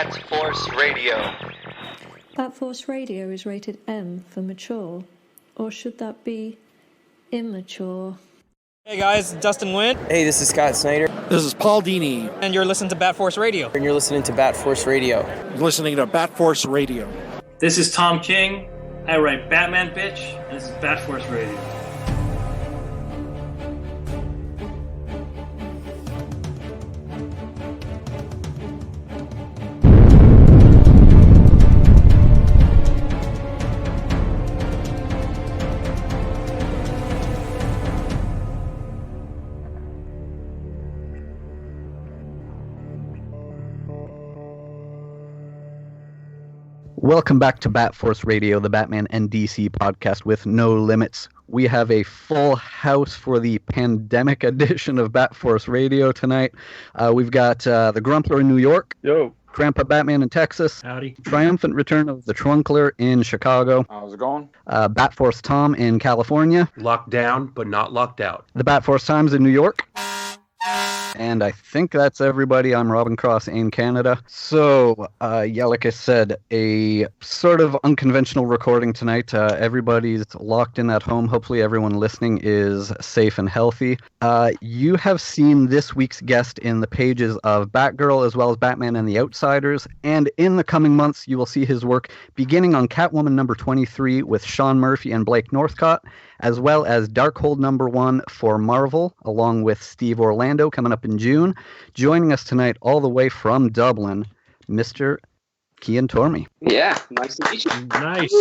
Bat Force Radio. Bat Force Radio is rated M for mature, or should that be immature? Hey guys, Dustin Wynn. Hey, this is Scott Snyder. This is Paul Dini. And you're listening to Bat Force Radio. And you're listening to Bat Force Radio. You're listening to Bat Force Radio. This is Tom King. I write Batman Bitch, and this is Bat Force Radio. Welcome back to Bat Force Radio, the Batman and DC podcast with no limits. We have a full house for the pandemic edition of Bat Force Radio tonight. We've got the Grumpler in New York. Yo. Grandpa Batman in Texas. Howdy. Triumphant return of the Trunkler in Chicago. How's it going? Bat Force Tom in California. Locked down, but not locked out. The Bat Force Times in New York. And I think that's everybody. I'm Robin Cross in Canada. So, like I said, a sort of unconventional recording tonight. Everybody's locked in at home. Hopefully everyone listening is safe and healthy. You have seen this week's guest in the pages of Batgirl as well as Batman and the Outsiders. And in the coming months, you will see his work beginning on Catwoman number 23 with Sean Murphy and Blake Northcott, as well as Darkhold number 1 for Marvel, along with Steve Orlando coming up in June. Joining us tonight all the way from Dublin, Mr. Cian Tormey. Yeah, nice to meet you. Nice.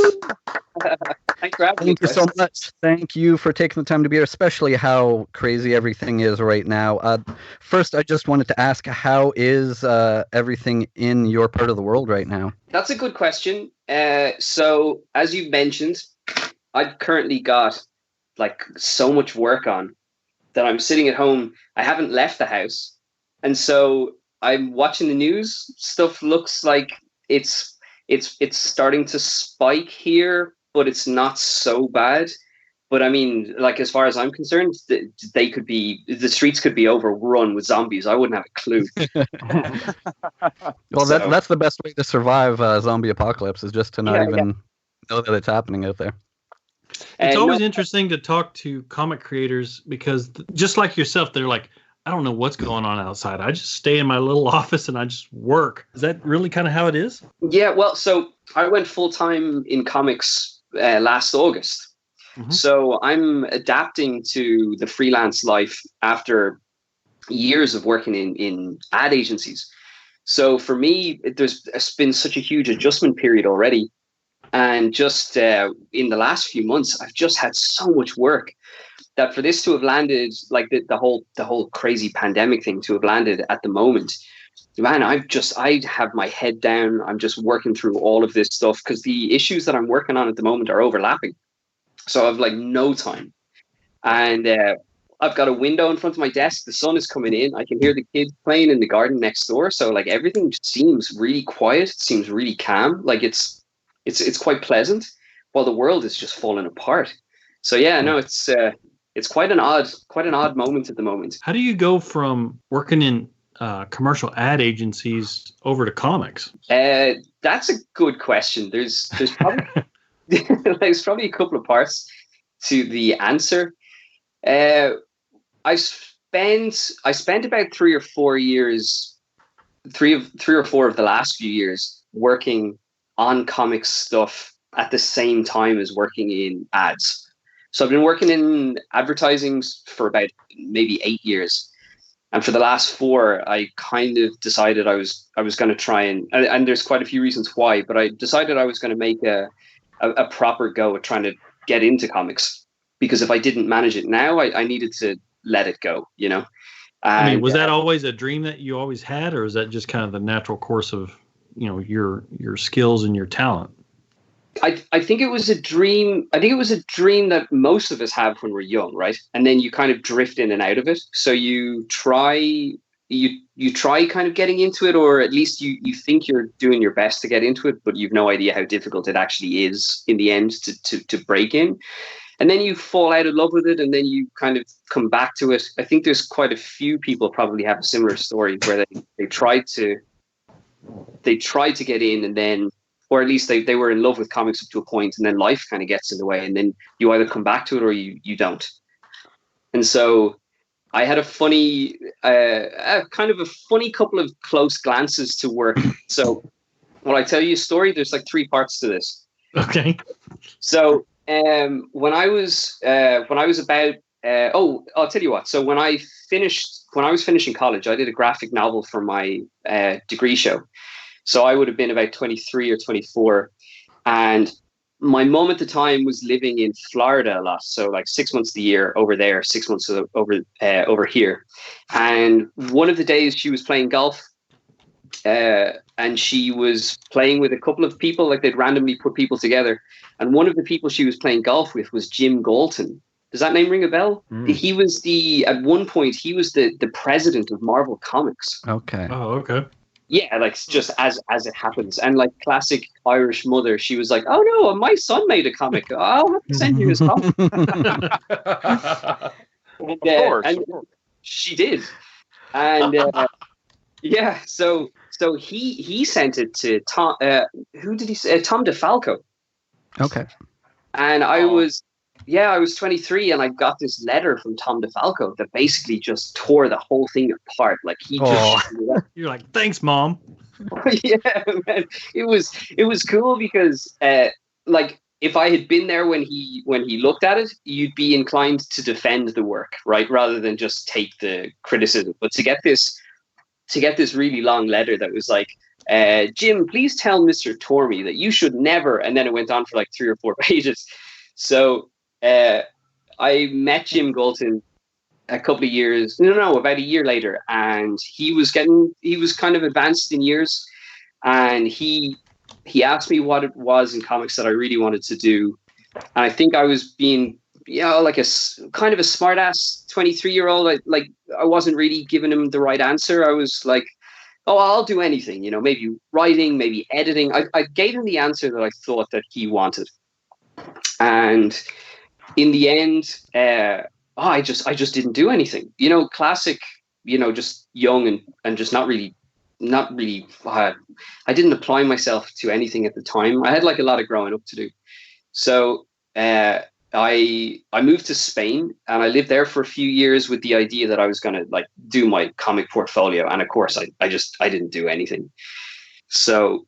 Thanks for having me. Thank you so much. Thank you for taking the time to be here, especially how crazy everything is right now. First, I just wanted to ask, how is everything in your part of the world right now? That's a good question. So, as you mentioned, I've currently got like so much work on that I'm sitting at home. I haven't left the house. And so I'm watching the news. Stuff looks like it's starting to spike here, but it's not so bad. But I mean, like, as far as I'm concerned, the streets could be overrun with zombies. I wouldn't have a clue. Well, that's the best way to survive zombie apocalypse, is just to not even know that it's happening out there. It's always interesting to talk to comic creators because just like yourself, they're like, I don't know what's going on outside. I just stay in my little office and I just work. Is that really kind of how it is? Yeah, well, so I went full-time in comics last August. Mm-hmm. So I'm adapting to the freelance life after years of working in ad agencies. So for me, there's been such a huge adjustment period already. And just in the last few months, I've just had so much work that for this to have landed, like the whole crazy pandemic thing to have landed at the moment, man, I have my head down. I'm just working through all of this stuff because the issues that I'm working on at the moment are overlapping. So I've like no time. And I've got a window in front of my desk. The sun is coming in. I can hear the kids playing in the garden next door. So like everything just seems really quiet. It seems really calm. Like it's quite pleasant, while the world is just falling apart. So yeah, no, it's quite an odd moment at the moment. How do you go from working in commercial ad agencies over to comics? That's a good question. There's probably there's probably a couple of parts to the answer. I spent about 3 or 4 years, three or four of the last few years working on comics stuff at the same time as working in ads. So I've been working in advertising for about maybe 8 years. And for the last 4, I kind of decided I was going to try and there's quite a few reasons why, but I decided I was going to make a proper go at trying to get into comics, because if I didn't manage it now, I needed to let it go, you know? And, I mean, was that always a dream that you always had, or is that just kind of the natural course of, you know, your skills and your talent? I think it was a dream. I think it was a dream that most of us have when we're young, right? And then you kind of drift in and out of it. So you try kind of getting into it, or at least you think you're doing your best to get into it, but you've no idea how difficult it actually is in the end to break in. And then you fall out of love with it, and then you kind of come back to it. I think there's quite a few people probably have a similar story where they tried to they tried to get in, and then, or at least they were in love with comics up to a point, and then life kind of gets in the way, and then you either come back to it or you don't. And so I had a funny, kind of a funny couple of close glances to work. So when I tell you a story, there's like 3 parts to this. Okay. So when I was about, I'll tell you what. So when I was finishing college, I did a graphic novel for my degree show. So I would have been about 23 or 24, and my mom at the time was living in Florida a lot. So like 6 months of the year over there, 6 months over here. And one of the days she was playing golf, and she was playing with a couple of people, like they'd randomly put people together. And one of the people she was playing golf with was Jim Galton. Does that name ring a bell? He was at one point, he was the president of Marvel Comics. Okay. Oh, okay. Yeah, like just as it happens. And like classic Irish mother, she was like, "Oh no, my son made a comic. I'll have to send you his comic." Of course. And she did. And yeah, so he sent it to Tom. Who did he say? Tom DeFalco. Okay. And I was 23, and I got this letter from Tom DeFalco that basically just tore the whole thing apart. Like he just, you're like, thanks, Mom. Yeah, man. It was cool because, like, if I had been there when he looked at it, you'd be inclined to defend the work, right, rather than just take the criticism. But to get this really long letter that was like, Jim, please tell Mr. Tormey that you should never, and then it went on for like 3 or 4 pages. So I met Jim Galton about a year later, and he was kind of advanced in years, and he asked me what it was in comics that I really wanted to do. And I think I was being, like a kind of a smart ass 23-year-old. I wasn't really giving him the right answer. I was like, oh, I'll do anything, maybe writing, maybe editing. I gave him the answer that I thought that he wanted. And in the end, I just didn't do anything. Classic, just young and just not really. I didn't apply myself to anything at the time. I had like a lot of growing up to do. So I moved to Spain, and I lived there for a few years with the idea that I was going to like do my comic portfolio. And of course, I didn't do anything. So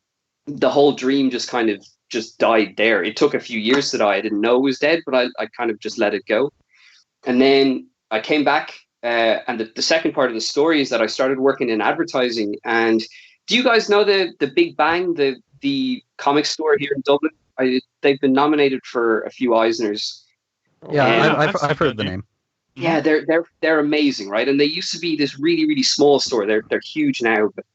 the whole dream just kind of just died there. It took a few years to die. I didn't know it was dead, but I kind of just let it go. And then I came back, and the second part of the story is that I started working in advertising. And do you guys know the Big Bang, the comic store here in Dublin? They've been nominated for a few Eisners. Yeah, I've heard the name. Yeah, they're amazing, right? And they used to be this really, really small store. They're huge now, but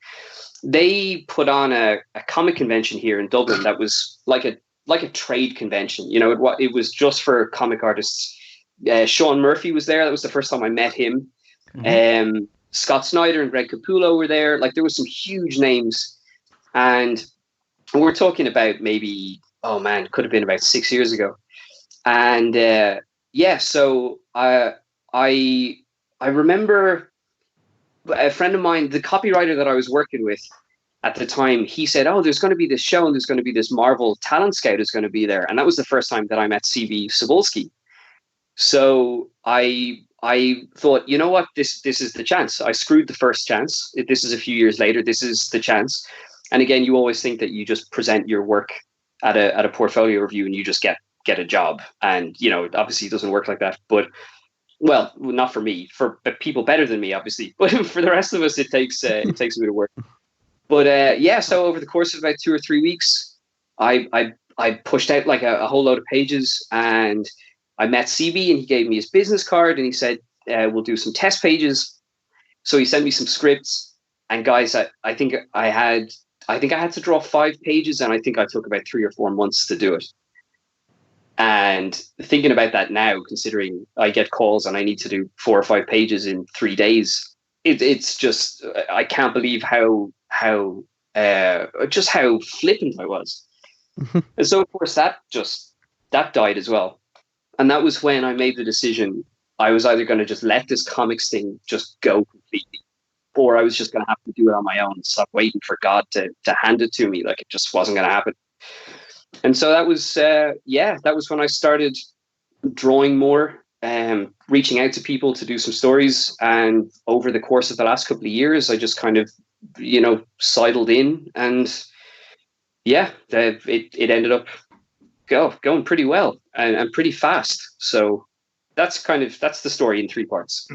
they put on a comic convention here in Dublin that was like a trade convention. It was just for comic artists. Sean Murphy was there. That was the first time I met him. Mm-hmm. Scott Snyder and Greg Capullo were there. Like, there was some huge names, and we're talking about maybe, could have been about 6 years ago. And so I remember a friend of mine, the copywriter that I was working with at the time, he said, "Oh, there's going to be this show, and there's going to be this Marvel talent scout is going to be there." And that was the first time that I met CB Cebulski. So I thought, you know what, this is the chance. I screwed the first chance. This is a few years later. This is the chance. And again, you always think that you just present your work at a portfolio review and you just get a job. And, obviously it doesn't work like that. But, well, not for me, for people better than me, obviously. But for the rest of us, it takes a bit of work. But so over the course of about 2 or 3 weeks, I pushed out like a whole load of pages, and I met CB, and he gave me his business card, and he said, we'll do some test pages. So he sent me some scripts, and guys, I think I had to draw 5 pages, and I think I took about 3 or 4 months to do it. And thinking about that now, considering I get calls and I need to do 4 or 5 pages in 3 days, it's just, I can't believe how flippant I was. And so of course that died as well. And that was when I made the decision I was either going to just let this comics thing just go completely, or I was just going to have to do it on my own, stop waiting for God to hand it to me. Like, it just wasn't going to happen. And so that was, that was when I started drawing more, reaching out to people to do some stories. And over the course of the last couple of years, I just kind of, sidled in, and it ended up going pretty well and pretty fast. So that's the story in 3 parts.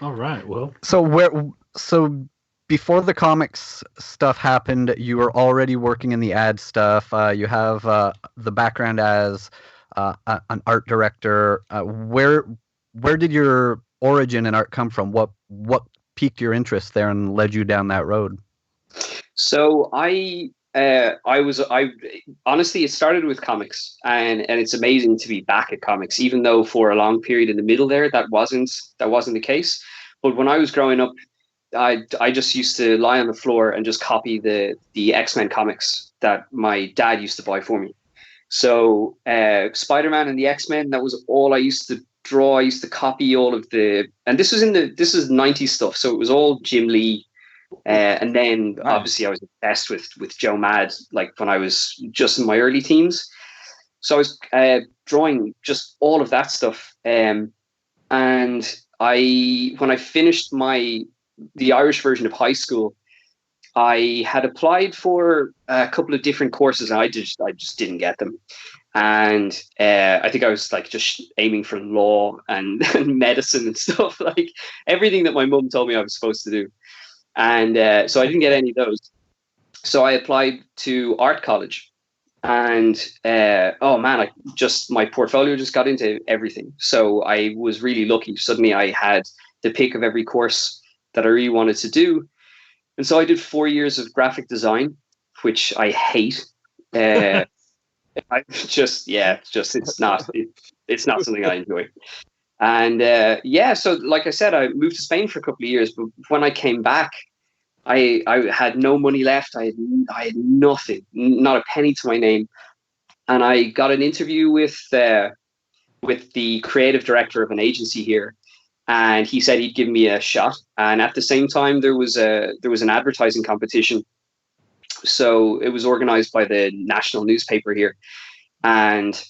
All right. Well, So before the comics stuff happened, you were already working in the ad stuff. You have the background as an art director. Where did your origin in art come from? What piqued your interest there and led you down that road? So I honestly, it started with comics, and it's amazing to be back at comics, even though for a long period in the middle there that wasn't the case. But when I was growing up, I just used to lie on the floor and just copy the X-Men comics that my dad used to buy for me. So Spider-Man and the X-Men, that was all I used to draw. I used to copy all of and this is 90s stuff, so it was all Jim Lee. And then obviously I was obsessed with Joe Mad, like when I was just in my early teens. So I was drawing just all of that stuff. And when I finished the Irish version of high school, I had applied for a couple of different courses, and I just didn't get them. And I think I was like just aiming for law and medicine and stuff, like everything that my mum told me I was supposed to do. And so I didn't get any of those. So I applied to art college, and my portfolio just got into everything. So I was really lucky. Suddenly I had the pick of every course that I really wanted to do. And so I did 4 years of graphic design, which I hate. It's not something I enjoy. And so like I said, I moved to Spain for a couple of years, but when I came back, I had no money left. I had nothing, not a penny to my name. And I got an interview with the creative director of an agency here, and he said he'd give me a shot. And at the same time, there was an advertising competition. So it was organized by the national newspaper here, and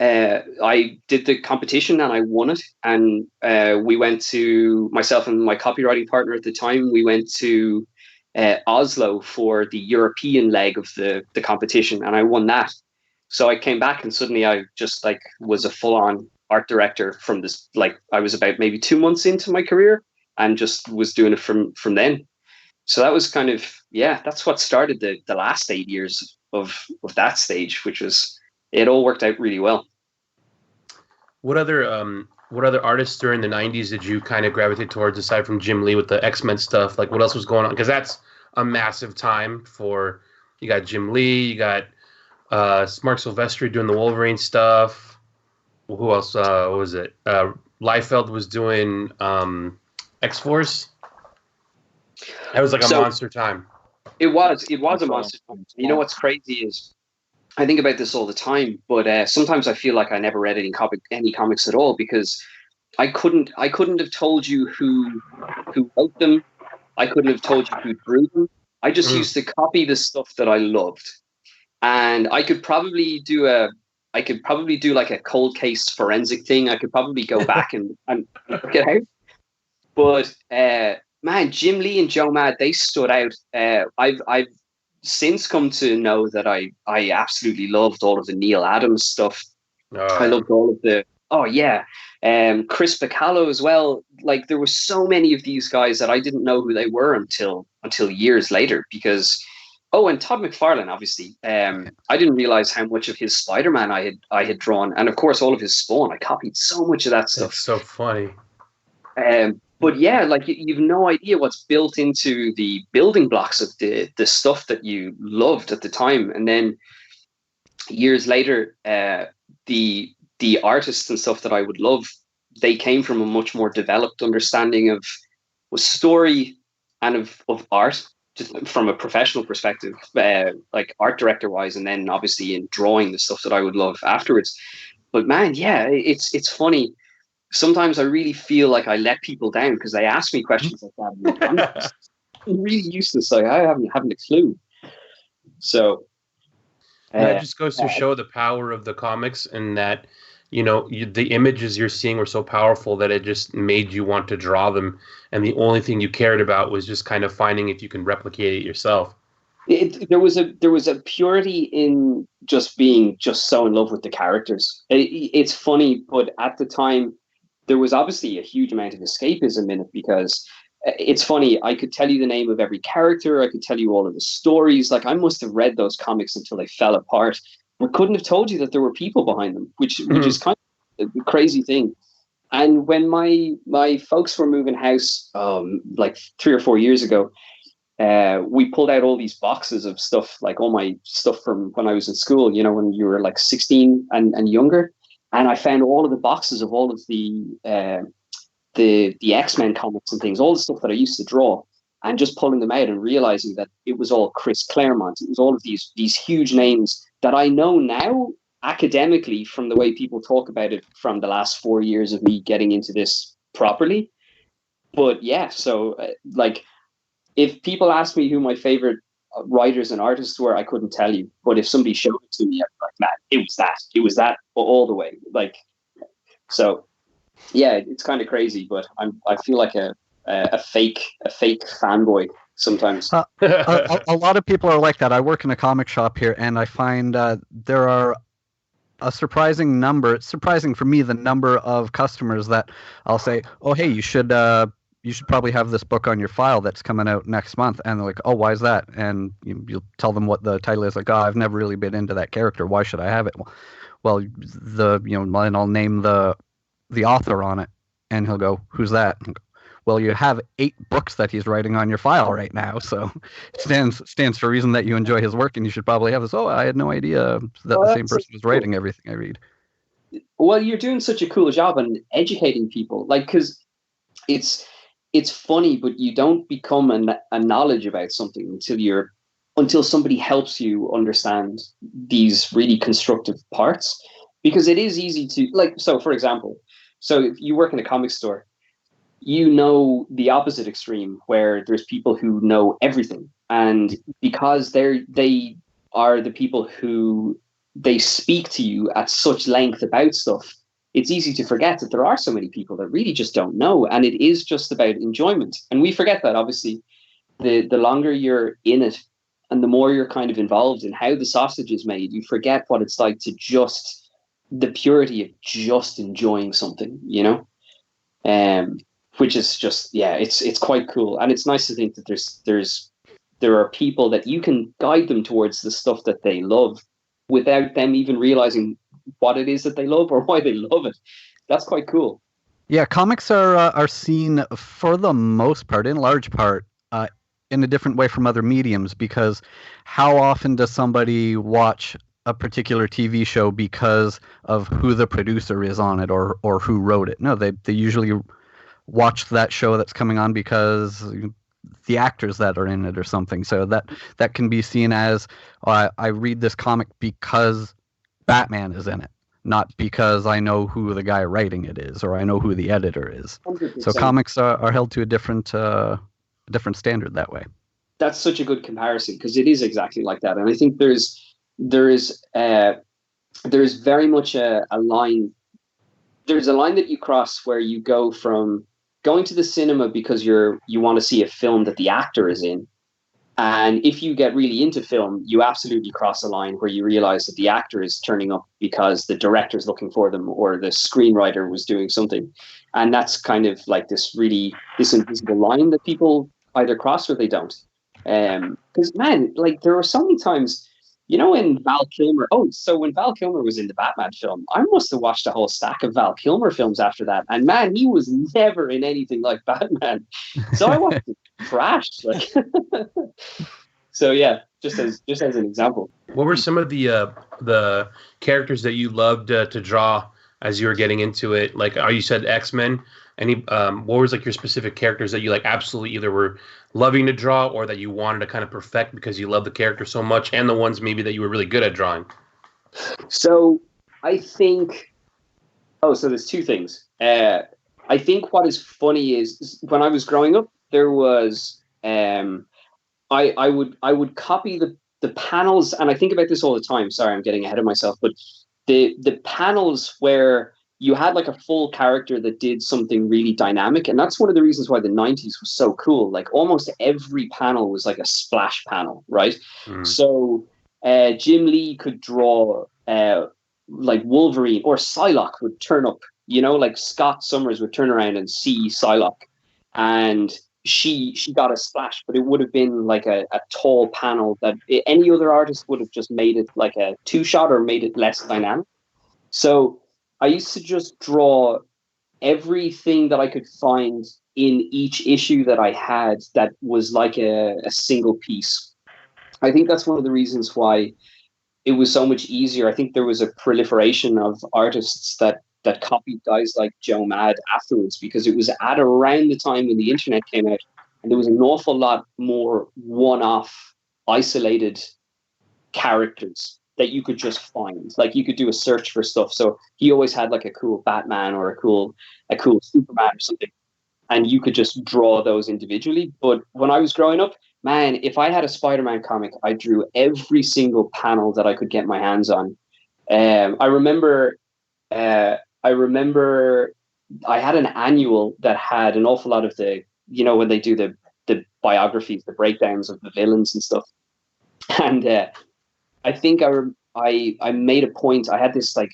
I did the competition and I won it. And we went to, myself and my copywriting partner at the time, we went to Oslo for the European leg of the competition, and I won that. So I came back, and suddenly I just like was a full-on art director from this. Like, I was about maybe 2 months into my career and just was doing it from then. So that was kind of, that's what started the last 8 years of that stage, which was, it all worked out really well. What other artists during the 90s did you kind of gravitate towards, aside from Jim Lee with the X-Men stuff? Like, what else was going on? Because that's a massive time for, you got Jim Lee, you got Mark Silvestri doing the Wolverine stuff. Who else? What was it? Liefeld was doing X-Force. That was like a monster time. It was a monster time. You know what's crazy is, I think about this all the time, but sometimes I feel like I never read any comics at all, because I couldn't have told you who wrote them. I couldn't have told you who drew them. I just used to copy the stuff that I loved, and I could probably do like a cold case forensic thing. I could probably go back and work it out. But man, Jim Lee and Joe Mad, they stood out. I've since come to know that I absolutely loved all of the Neil Adams stuff. I loved all of the Chris Bacallo as well. Like, there were so many of these guys that I didn't know who they were until years later, because and Todd McFarlane, obviously. I didn't realize how much of his Spider-Man I had drawn, and of course all of his Spawn. I copied so much of that stuff. That's so funny. But yeah, like, you've no idea what's built into the building blocks of the stuff that you loved at the time. And then years later, the artists and stuff that I would love, they came from a much more developed understanding of story and of art, just from a professional perspective, like art director wise, and then obviously in drawing the stuff that I would love afterwards. But man, yeah, it's funny. sometimes I really feel like I let people down because they ask me questions like that. And I'm really useless. Like I haven't a clue. So that just goes to show the power of the comics, and that the images you're seeing were so powerful that it just made you want to draw them, and the only thing you cared about was just kind of finding if you can replicate it yourself. There was a purity in just being so in love with the characters. It's funny, but at the time there was obviously a huge amount of escapism in it, because it's funny, I could tell you the name of every character, I could tell you all of the stories. Like, I must have read those comics until they fell apart, but couldn't have told you that there were people behind them, which is kind of a crazy thing. And when my folks were moving house, like 3 or 4 years ago, we pulled out all these boxes of stuff, like all my stuff from when I was in school, when you were like 16 and younger. And I found all of the boxes of all of the X-Men comics and things, all the stuff that I used to draw, and just pulling them out and realizing that it was all Chris Claremont. It was all of these huge names that I know now academically from the way people talk about it from the last 4 years of me getting into this properly. But yeah, so like, if people ask me who my favorite writers and artists were, I couldn't tell you. But if somebody showed it to me, I'd be like, man, it was that all the way. Like, so yeah, it's kind of crazy, but I feel like a fake fanboy sometimes. A lot of people are like that. I work in a comic shop here, and I find there are a surprising number. It's surprising for me, the number of customers that I'll say, oh, hey, you should probably have this book on your file that's coming out next month. And they're like, oh, why is that? And you'll tell them what the title is. Like, oh, I've never really been into that character. Why should I have it? Well, and I'll name the author on it, and he'll go, who's that? And go, well, you have 8 books that he's writing on your file right now, so it stands for a reason that you enjoy his work, and you should probably have this. Oh, I had no idea that the same person was writing everything I read. Well, you're doing such a cool job on educating people, like, because it's funny, but you don't become a knowledge about something until somebody helps you understand these really constructive parts. Because it is easy to, like, so for example, so if you work in a comic store, the opposite extreme, where there's people who know everything, and because they are the people who they speak to you at such length about stuff, it's easy to forget that there are so many people that really just don't know, and it is just about enjoyment. And we forget that, obviously. The longer you're in it, and the more you're kind of involved in how the sausage is made, you forget what it's like to just the purity of just enjoying something, which is just, yeah, it's quite cool. And it's nice to think that there are people that you can guide them towards the stuff that they love without them even realizing what it is that they love or why they love it. That's quite cool. Yeah, comics are seen, for the most part, in large part, in a different way from other mediums, because how often does somebody watch a particular TV show because of who the producer is on it or who wrote it? No, they usually watch that show that's coming on because the actors that are in it or something. So that can be seen as, I read this comic because Batman is in it, not because I know who the guy writing it is or I know who the editor is. 100%. So comics are held to a different standard that way. That's such a good comparison, because it is exactly like that. And I think there is very much a line. There's a line that you cross where you go from going to the cinema because you want to see a film that the actor is in. And if you get really into film, you absolutely cross a line where you realize that the actor is turning up because the director's looking for them or the screenwriter was doing something. And that's kind of like this invisible line that people either cross or they don't. Because, man, like, there were so many times, when Val Kilmer was in the Batman film, I must have watched a whole stack of Val Kilmer films after that. And man, he was never in anything like Batman. So I watched it trash. Like, so yeah, just as an example. What were some of the characters that you loved to draw as you were getting into it? Like, you said X-Men. What was like your specific characters that you like absolutely either were loving to draw or that you wanted to kind of perfect because you love the character so much, and the ones maybe that you were really good at drawing? So I think, so there's two things. I think what is funny is when I was growing up, there was I would copy the panels, and I think about this all the time. Sorry, I'm getting ahead of myself, but the panels where you had like a full character that did something really dynamic, and that's one of the reasons why the 90s was so cool. Like almost every panel was like a splash panel, right? So Jim Lee could draw like Wolverine, or Psylocke would turn up, like Scott Summers would turn around and see Psylocke, and she got a splash, but it would have been like a tall panel that any other artist would have just made it like a 2-shot or made it less dynamic. So I used to just draw everything that I could find in each issue that I had that was like a single piece. I think that's one of the reasons why it was so much easier. I think there was a proliferation of artists that copied guys like Joe Mad afterwards, because it was at around the time when the internet came out, and there was an awful lot more one-off, isolated characters that you could just find. Like you could do a search for stuff. So he always had like a cool Batman or a cool Superman or something, and you could just draw those individually. But when I was growing up, man, if I had a Spider-Man comic, I drew every single panel that I could get my hands on. I remember I had an annual that had an awful lot of the, when they do the biographies, the breakdowns of the villains and stuff. And I think I made a point. I had this like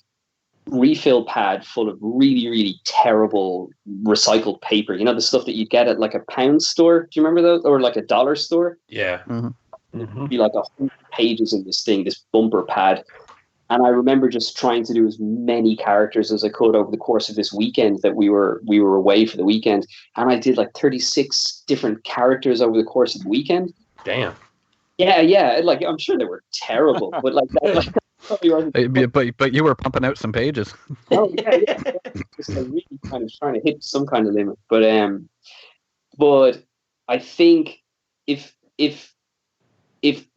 refill pad full of really, really terrible recycled paper. The stuff that you get at like a pound store. Do you remember those? Or like a dollar store? Yeah. It'd be like 100 pages in this thing, this bumper pad. And I remember just trying to do as many characters as I could over the course of this weekend that we were away for the weekend. And I did like 36 different characters over the course of the weekend. Damn. Yeah. Like, I'm sure they were terrible, but like that probably wasn't. But you were pumping out some pages. Oh yeah. Just like really kind of trying to hit some kind of limit. But I think if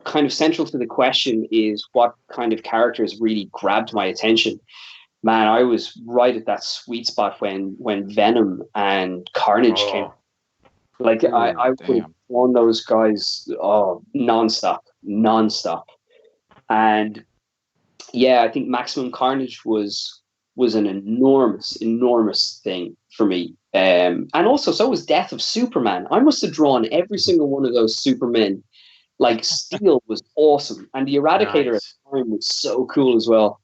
kind of central to the question is what kind of characters really grabbed my attention, man, I was right at that sweet spot when Venom and Carnage came. Like I would have drawn those guys nonstop. And yeah, I think Maximum Carnage was an enormous thing for me. And also so was Death of Superman. I must have drawn every single one of those Supermen. Like Steel was awesome, and the Eradicator at the time was so cool as well.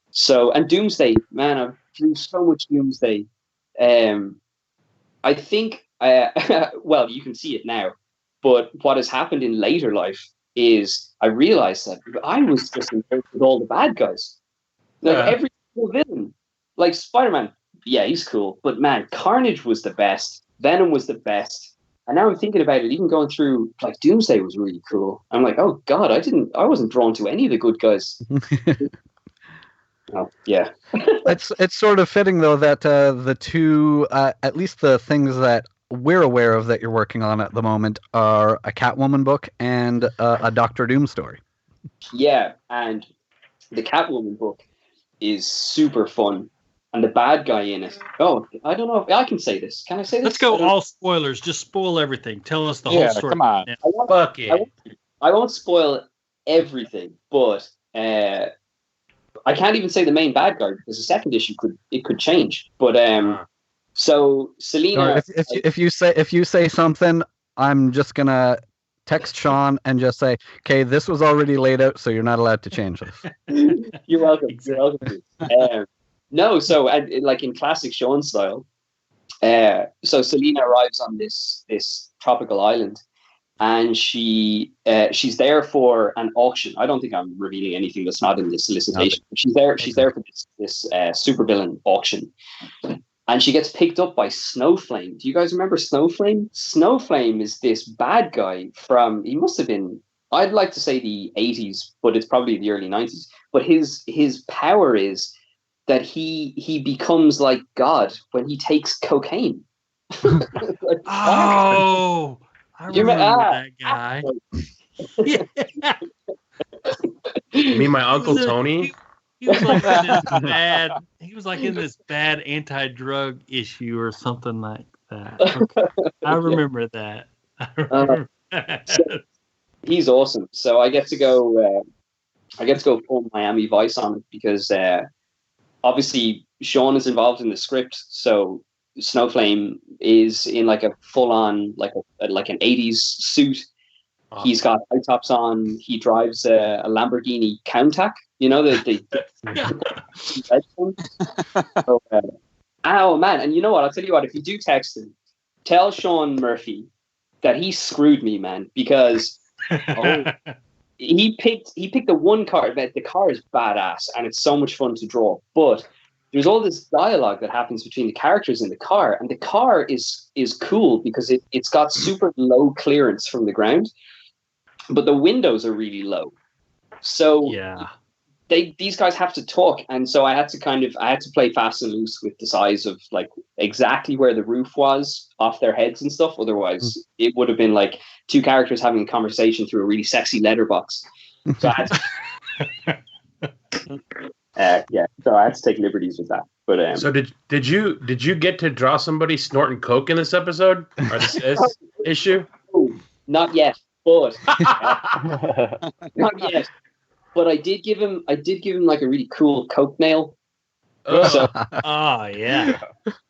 So, and Doomsday, man, I drew so much Doomsday. I think, well, you can see it now, but what has happened in later life is I realized that I was just in there with all the bad guys. Like every single villain, like Spider-Man, yeah, he's cool, but man, Carnage was the best. Venom was the best. And now I'm thinking about it, even going through, like, Doomsday was really cool. I'm like, oh God, I wasn't drawn to any of the good guys. Oh, yeah. It's sort of fitting though that the two, at least the things that we're aware of that you're working on at the moment, are a Catwoman book and a Doctor Doom story. Yeah, and the Catwoman book is super fun. And the bad guy in it. Oh, I don't know if I can say this. Can I say this? Let's go all spoilers. Just spoil everything. Tell us the whole story. Come on. Fuck it. I won't spoil everything, but I can't even say the main bad guy because the second issue could change. But so Selena. If you say something, I'm just gonna text Sean and just say, "Okay, this was already laid out, so you're not allowed to change this." You're welcome. You're welcome. No, so like in classic Sean style, so Selena arrives on this tropical island, and she's there for an auction. I don't think I'm revealing anything that's not in the solicitation. Okay. She's there for this supervillain auction, and she gets picked up by Snowflame. Do you guys remember Snowflame? Snowflame is this bad guy from, he must have been, I'd like to say the 80s, but it's probably the early 90s. But his power is that he becomes like God when he takes cocaine. I remember that guy. You mean my Uncle Tony? He was like this bad. He he was like in this bad anti-drug issue or something like that. Okay. I remember that. So he's awesome. So I get to go. I get to go full Miami Vice on it because obviously Sean is involved in the script. So Snowflame is in like a full-on like an 80s suit. Wow. He's got high tops on. He drives a Lamborghini Countach. You know the red one. So, oh man! And you know what? I'll tell you what. If you do text him, tell Sean Murphy that he screwed me, man. Because he picked the one car. The car is badass and it's so much fun to draw. But there's all this dialogue that happens between the characters in the car, and the car is cool because it's got super low clearance from the ground, but the windows are really low. So yeah. These guys have to talk, and so I had to play fast and loose with the size of like exactly where the roof was off their heads and stuff. Otherwise, it would have been like two characters having a conversation through a really sexy letterbox. So I had to, so I had to take liberties with that. But so did you get to draw somebody snorting coke in this episode or this issue? Not yet, but not yet. But I did give him like a really cool coke nail. So, yeah.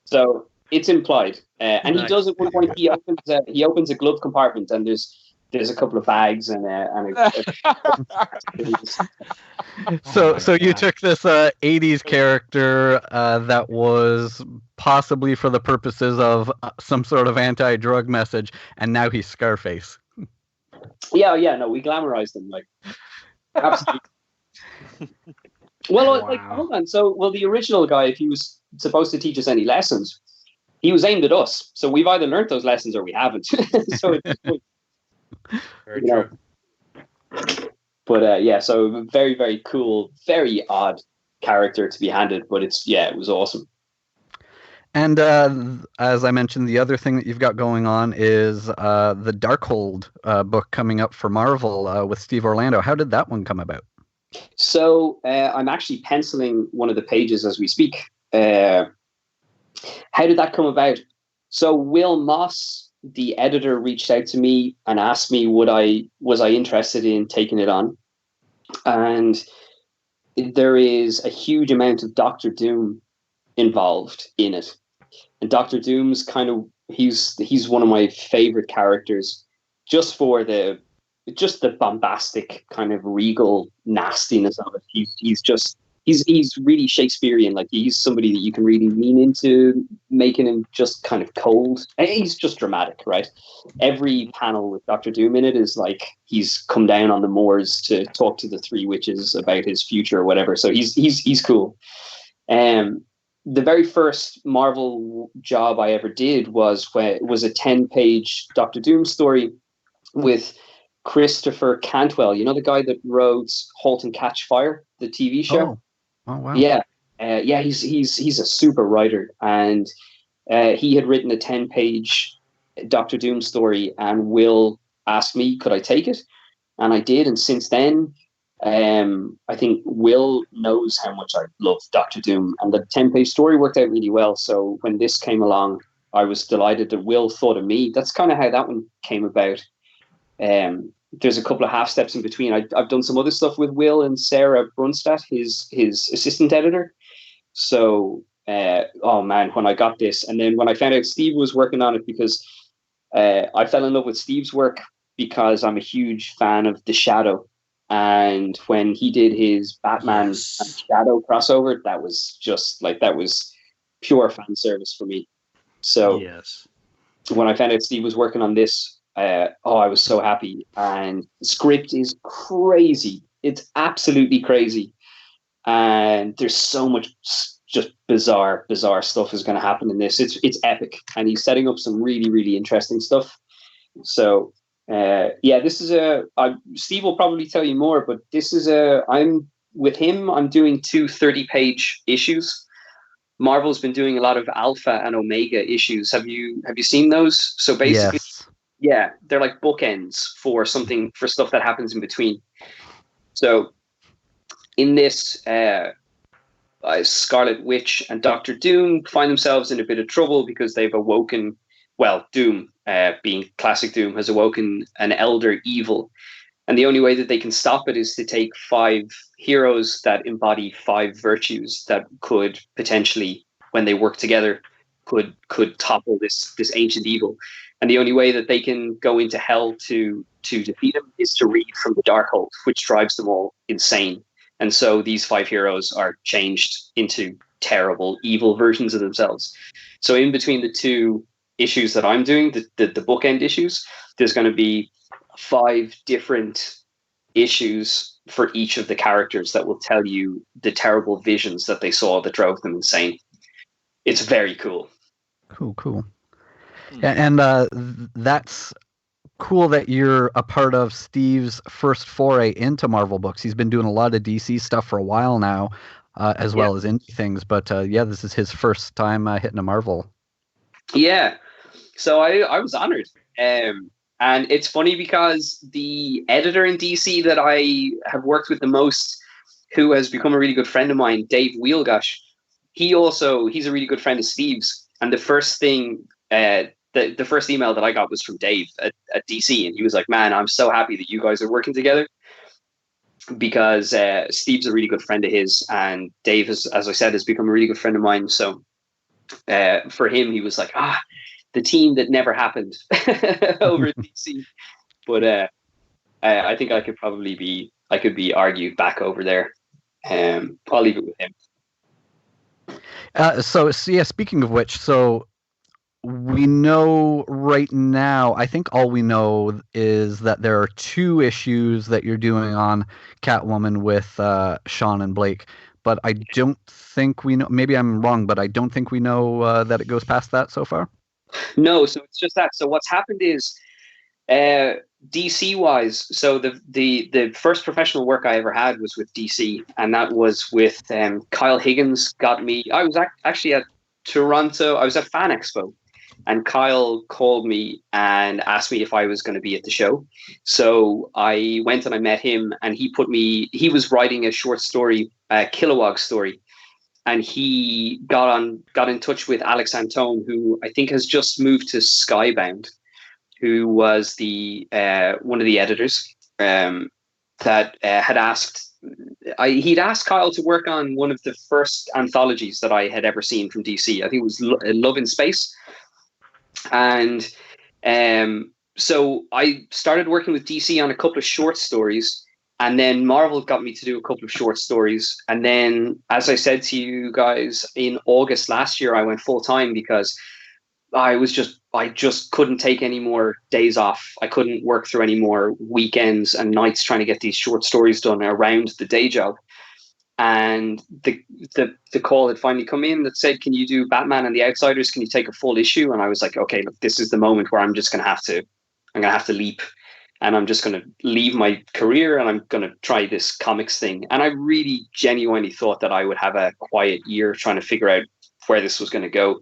So it's implied, and nice. He does at one point. He opens a glove compartment, and there's a couple of bags and So you took this 80s character that was possibly for the purposes of some sort of anti-drug message, and now he's Scarface. Yeah, no, we glamorized him like. Absolutely. Well, like, hold on. So, the original guy, if he was supposed to teach us any lessons, he was aimed at us. So we've either learned those lessons or we haven't. So, very true. But so very, very cool, very odd character to be handed, but it was awesome. And as I mentioned, the other thing that you've got going on is the Darkhold book coming up for Marvel with Steve Orlando. How did that one come about? So I'm actually penciling one of the pages as we speak. How did that come about? So Will Moss, the editor, reached out to me and asked me was I interested in taking it on. And there is a huge amount of Doctor Doom involved in it. And Doctor Doom's he's one of my favorite characters just for the bombastic kind of regal nastiness of it. He's really Shakespearean. Like he's somebody that you can really lean into, making him just kind of cold. And he's just dramatic, right? Every panel with Doctor Doom in it is like he's come down on the moors to talk to the three witches about his future or whatever. So he's cool. The very first Marvel job I ever did was a 10-page Doctor Doom story with Christopher Cantwell. You know the guy that wrote *Halt and Catch Fire*, the TV show. Oh wow! Yeah, he's a super writer, and he had written a 10-page Doctor Doom story, and Will asked me could I take it, and I did, and since then. I think Will knows how much I love Doctor Doom, and the 10-page story worked out really well. So when this came along, I was delighted that Will thought of me. That's kind of how that one came about. There's a couple of half steps in between. I've done some other stuff with Will and Sarah Brunstad, his assistant editor. So, oh man, when I got this, and then when I found out Steve was working on it, because I fell in love with Steve's work because I'm a huge fan of The Shadow. And when he did his Batman and Shadow crossover, that was pure fan service for me. So when I found out Steve was working on this, I was so happy. And the script is crazy. It's absolutely crazy. And there's so much just bizarre stuff is going to happen in this. It's epic. And he's setting up some really, really interesting stuff. So this is Steve will probably tell you more, but this is I'm with him. I'm doing 2 30-page issues. Marvel's been doing a lot of Alpha and Omega issues. Have you seen those? So basically, they're like bookends for stuff that happens in between. So in this, Scarlet Witch and Doctor Doom find themselves in a bit of trouble because they've awoken. Well, Doom, being classic Doom, has awoken an elder evil. And the only way that they can stop it is to take 5 heroes that embody 5 virtues that could potentially, when they work together, could topple this ancient evil. And the only way that they can go into hell to defeat him is to read from the Darkhold, which drives them all insane. And so these 5 heroes are changed into terrible, evil versions of themselves. So in between the 2 issues that I'm doing, the bookend issues, there's going to be 5 different issues for each of the characters that will tell you the terrible visions that they saw that drove them insane. It's very cool. Cool. And that's cool that you're a part of Steve's first foray into Marvel books. He's been doing a lot of DC stuff for a while now, as well as indie things. But this is his first time hitting a Marvel. Yeah. So I was honored. And it's funny because the editor in DC that I have worked with the most, who has become a really good friend of mine, Dave Wheelgosh, he's a really good friend of Steve's. And the first thing, the first email that I got was from Dave at DC. And he was like, man, I'm so happy that you guys are working together, because Steve's a really good friend of his. And Dave, as I said, has become a really good friend of mine. So for him, he was like, the team that never happened over at DC. But I think I could be argued back over there. I'll leave it with him. Speaking of which, so we know right now, I think all we know is that there are 2 issues that you're doing on Catwoman with Sean and Blake. But I don't think we know, maybe I'm wrong, but I don't think we know that it goes past that so far. No, so it's just that. So what's happened is, DC wise, so the first professional work I ever had was with DC, and that was with Kyle Higgins. I was actually at Toronto. I was at Fan Expo, and Kyle called me and asked me if I was going to be at the show. So I went and I met him, and he was writing a short story, a Kilowog story. And he got in touch with Alex Antone, who I think has just moved to Skybound, who was the one of the editors that had asked. He'd asked Kyle to work on one of the first anthologies that I had ever seen from DC. I think it was Love in Space, and so I started working with DC on a couple of short stories. And then Marvel got me to do a couple of short stories. And then, as I said to you guys, in August last year, I went full time because I just couldn't take any more days off. I couldn't work through any more weekends and nights trying to get these short stories done around the day job. And the call had finally come in that said, can you do Batman and the Outsiders? Can you take a full issue? And I was like, okay, look, this is the moment where I'm going to have to leap. And I'm just going to leave my career and I'm going to try this comics thing. And I really genuinely thought that I would have a quiet year trying to figure out where this was going to go.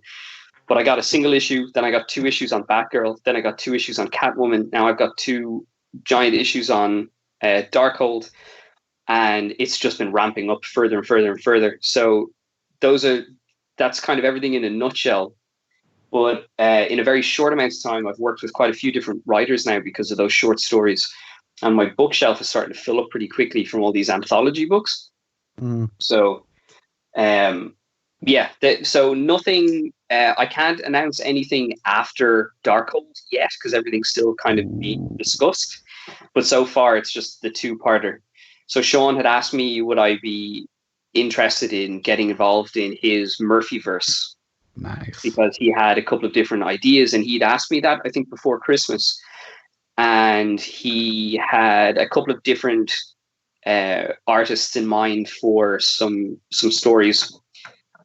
But I got a single issue. Then I got 2 issues on Batgirl. Then I got 2 issues on Catwoman. Now I've got 2 giant issues on Darkhold. And it's just been ramping up further and further and further. So that's kind of everything in a nutshell. But in a very short amount of time, I've worked with quite a few different writers now because of those short stories. And my bookshelf is starting to fill up pretty quickly from all these anthology books. So, so nothing, I can't announce anything after Darkhold yet because everything's still kind of being discussed. But so far, it's just the 2-parter. So Sean had asked me, would I be interested in getting involved in his Murphyverse? Nice. Because he had a couple of different ideas, and he'd asked me that, I think, before Christmas. And he had a couple of different artists in mind for some stories.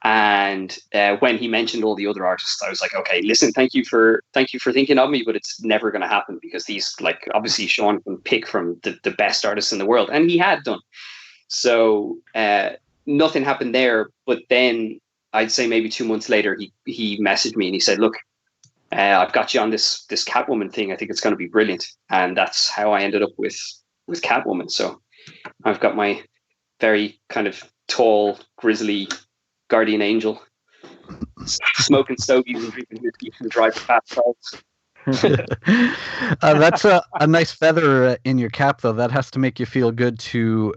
And when he mentioned all the other artists, I was like, okay, listen, thank you for thinking of me, but it's never going to happen because these, like, obviously Sean can pick from the best artists in the world, and he had done. So nothing happened there. But then I'd say maybe 2 months later, he messaged me and he said, look, I've got you on this Catwoman thing. I think it's going to be brilliant. And that's how I ended up with Catwoman. So I've got my very kind of tall, grizzly guardian angel, smoking stogies and drinking whiskey and driving fast cars. That's a nice feather in your cap, though. That has to make you feel good to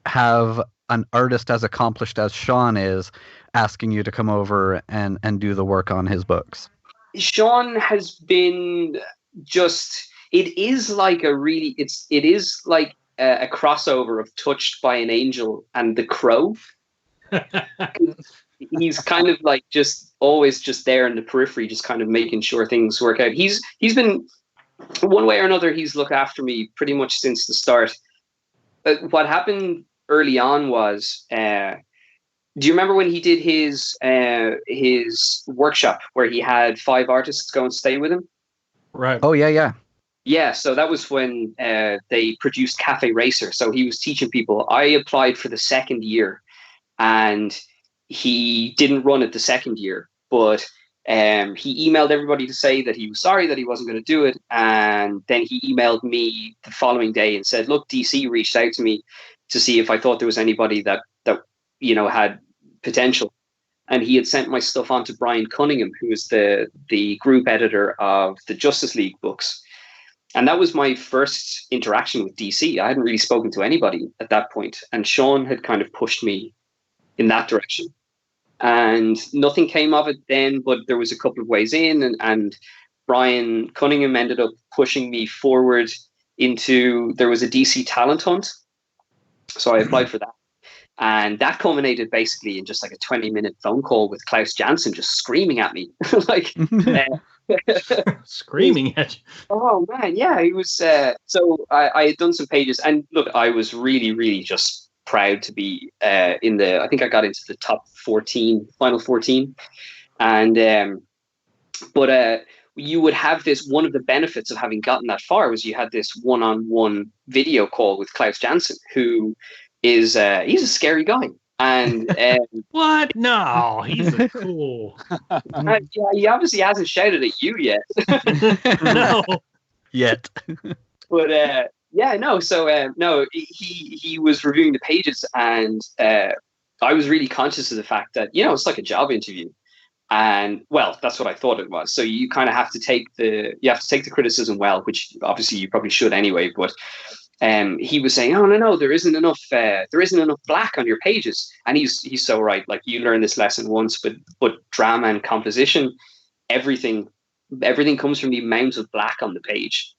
have an artist as accomplished as Sean is asking you to come over and do the work on his books. Sean has been just, it is like a crossover of Touched by an Angel and The Crow. He's kind of like just always just there in the periphery, just kind of making sure things work out. He's been, one way or another, he's looked after me pretty much since the start. What happened early on was, do you remember when he did his workshop where he had 5 artists go and stay with him? Right. Oh, yeah. Yeah, so that was when they produced Cafe Racer. So he was teaching people. I applied for the second year, and he didn't run it the second year, but he emailed everybody to say that he was sorry that he wasn't going to do it. And then he emailed me the following day and said, look, DC reached out to me to see if I thought there was anybody that had potential. And he had sent my stuff on to Brian Cunningham, who is the group editor of the Justice League books. And that was my first interaction with DC. I hadn't really spoken to anybody at that point. And Sean had kind of pushed me in that direction. And nothing came of it then, but there was a couple of ways in. And Brian Cunningham ended up pushing me forward into, there was a DC talent hunt. So I applied for that. And that culminated basically in just like a 20-minute phone call with Klaus Janson just screaming at me. Screaming at you. Oh, man. Yeah, he was. So I had done some pages. And look, I was really, really just proud to be I think I got into the top 14, final 14. And, but you would have this, one of the benefits of having gotten that far was you had this one-on-one video call with Klaus Janson, who is he's a scary guy, and what? No, he's cool. Yeah, he obviously hasn't shouted at you yet. No, yet. But yeah, no. So no, he was reviewing the pages, and I was really conscious of the fact that it's like a job interview, and well, that's what I thought it was. So you kind of have to take the criticism well, which obviously you probably should anyway, but. He was saying, "Oh no, there isn't enough black on your pages," and he's so right. Like, you learn this lesson once, but drama and composition, everything comes from the amount of black on the page.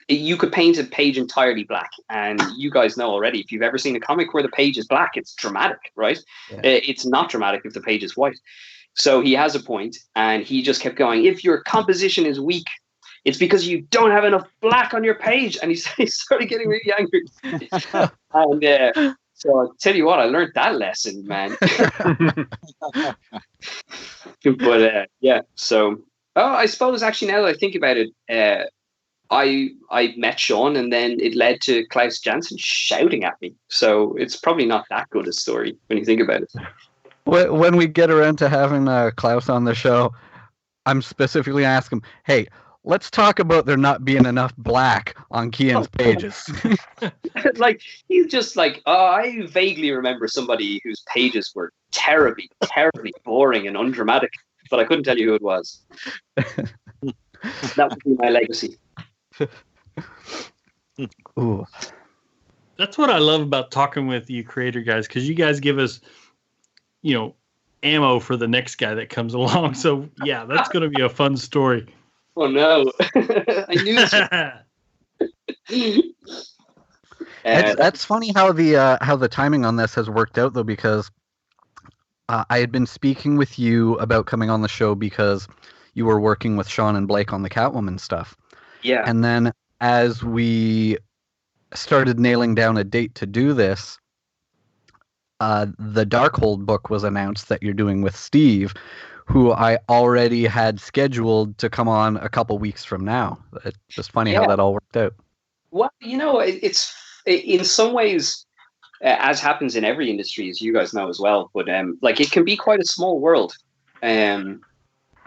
You could paint a page entirely black, and you guys know already, if you've ever seen a comic where the page is black, it's dramatic, right? Yeah. It's not dramatic if the page is white. So he has a point, and he just kept going. If your composition is weak, it's because you don't have enough black on your page. And he started getting really angry. And so I'll tell you what, I learned that lesson, man. But yeah, so I suppose actually now that I think about it, I met Sean, and then it led to Klaus Janson shouting at me. So it's probably not that good a story when you think about it. When we get around to having Klaus on the show, I'm specifically asking him, hey, let's talk about there not being enough black on Cian's pages. Like, he's just like, I vaguely remember somebody whose pages were terribly, terribly boring and undramatic, but I couldn't tell you who it was. That would be my legacy. Ooh. That's what I love about talking with you creator guys, because you guys give us, ammo for the next guy that comes along. So yeah, that's going to be a fun story. Oh no! I knew this. That's funny how the timing on this has worked out, though, because I had been speaking with you about coming on the show because you were working with Sean and Blake on the Catwoman stuff. Yeah. And then as we started nailing down a date to do this, the Darkhold book was announced that you're doing with Steve, who I already had scheduled to come on a couple weeks from now. It's just funny how that all worked out. Well, it's in some ways, as happens in every industry, as you guys know as well, but it can be quite a small world. And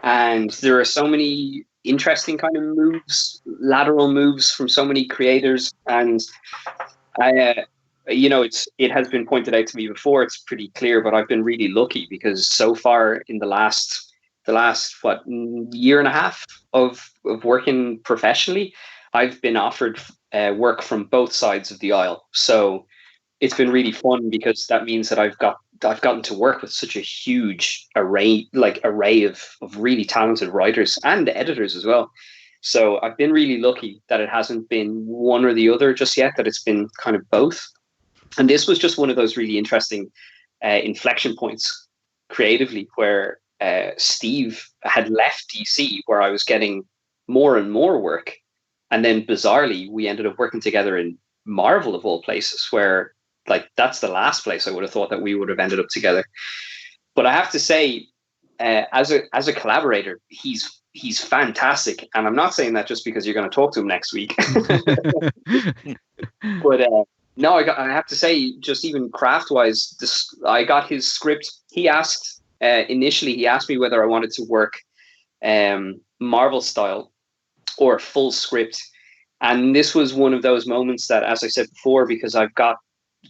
there are so many interesting kind of moves, lateral moves from so many creators. And it has been pointed out to me before. It's pretty clear, but I've been really lucky because so far in the last year and a half of working professionally, I've been offered work from both sides of the aisle. So it's been really fun because that means that I've gotten to work with such a huge array of really talented writers and editors as well. So I've been really lucky that it hasn't been one or the other just yet, that it's been kind of both. And this was just one of those really interesting inflection points creatively where Steve had left DC, where I was getting more and more work. And then bizarrely, we ended up working together in Marvel, of all places, where that's the last place I would have thought that we would have ended up together. But I have to say, as a collaborator, he's fantastic. And I'm not saying that just because you're going to talk to him next week. But no, I have to say, just even craft-wise, I got his script. He asked me whether I wanted to work Marvel style or full script. And this was one of those moments that, as I said before, because I've got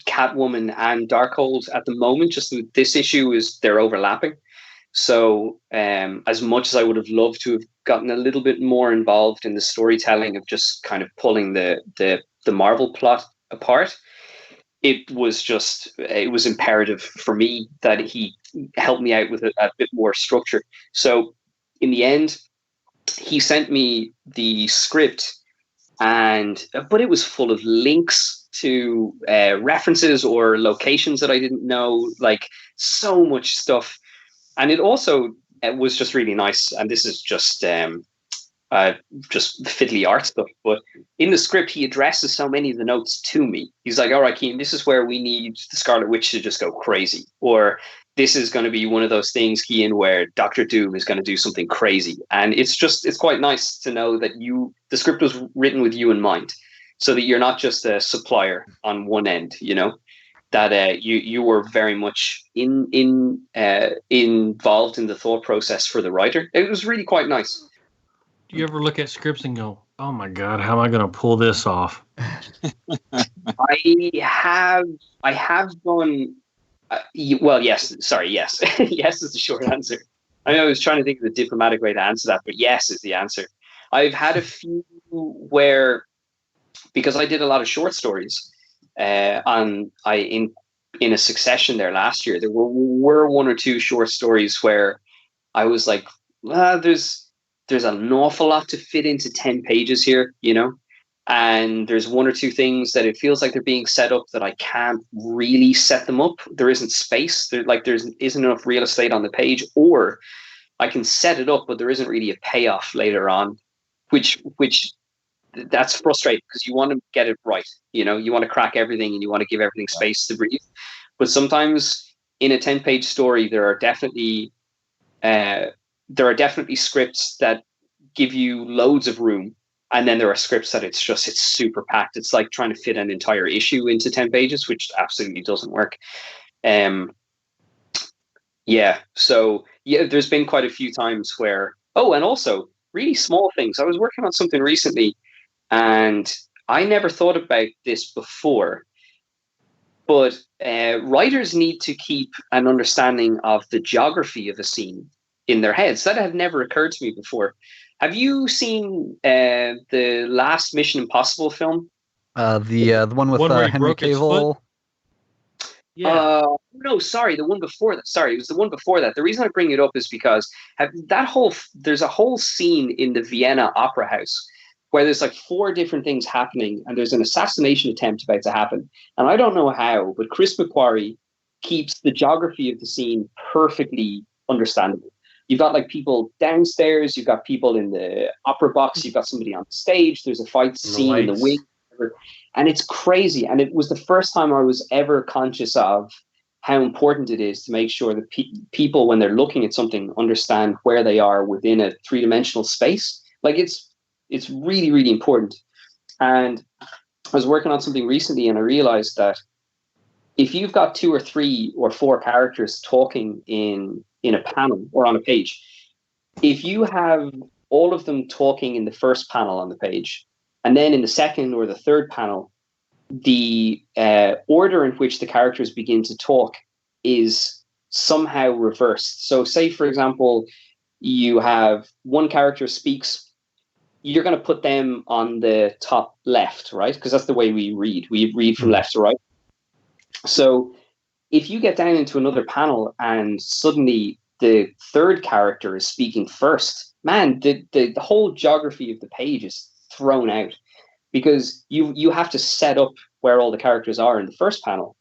Catwoman and Darkhold at the moment, just this issue they're overlapping. So as much as I would have loved to have gotten a little bit more involved in the storytelling of just kind of pulling the Marvel plot apart, it was imperative for me that he helped me out with a bit more structure. So in the end, he sent me the script, but it was full of links to references or locations that I didn't know, like so much stuff. And it also was just really nice. And this is just fiddly art stuff. But in the script, he addresses so many of the notes to me. He's like, all right, Cian, this is where we need the Scarlet Witch to just go crazy. Or this is going to be one of those things, Cian, where Dr. Doom is going to do something crazy. And it's quite nice to know that the script was written with you in mind, so that you're not just a supplier on one end, that you were very much involved in the thought process for the writer. It was really quite nice. Do you ever look at scripts and go, oh my God, how am I going to pull this off? I have gone, well, yes. Sorry, yes. Yes is the short answer. I was trying to think of the diplomatic way to answer that, but yes is the answer. I've had a few where, because I did a lot of short stories, in a succession there last year, there were one or two short stories where I was like, there's an awful lot to fit into 10 pages here, and there's one or two things that it feels like they're being set up that I can't really set them up. There isn't space. There isn't enough real estate on the page, or I can set it up, but there isn't really a payoff later on, which that's frustrating because you want to get it right. You want to crack everything and you want to give everything space to breathe. But sometimes in a 10-page story, there are definitely scripts that give you loads of room. And then there are scripts that it's super packed. It's like trying to fit an entire issue into 10 pages, which absolutely doesn't work. So there's been quite a few times where, and also really small things. I was working on something recently and I never thought about this before, but writers need to keep an understanding of the geography of a scene in their heads. That had never occurred to me before. Have you seen the last Mission Impossible film? The one with Henry Cavill. Yeah. No, sorry, the one before that. Sorry, it was the one before that. The reason I bring it up is because there's a whole scene in the Vienna Opera House where there's like 4 different things happening, and there's an assassination attempt about to happen. And I don't know how, but Chris McQuarrie keeps the geography of the scene perfectly understandable. You've got like people downstairs, you've got people in the opera box, you've got somebody on stage, there's a fight scene in the wing, and it's crazy. And it was the first time I was ever conscious of how important it is to make sure that people, when they're looking at something, understand where they are within a 3-dimensional space. Like it's really, really important. And I was working on something recently and I realized that if you've got 2 or 3 or 4 characters talking in a panel or on a page, if you have all of them talking in the first panel on the page, and then in the second or the third panel, the order in which the characters begin to talk is somehow reversed. So say, for example, you have one character speaks, you're going to put them on the top left, right? Because that's the way we read. We read from left to right. So if you get down into another panel and suddenly the third character is speaking first, man, the whole geography of the page is thrown out, because you have to set up where all the characters are in the first panel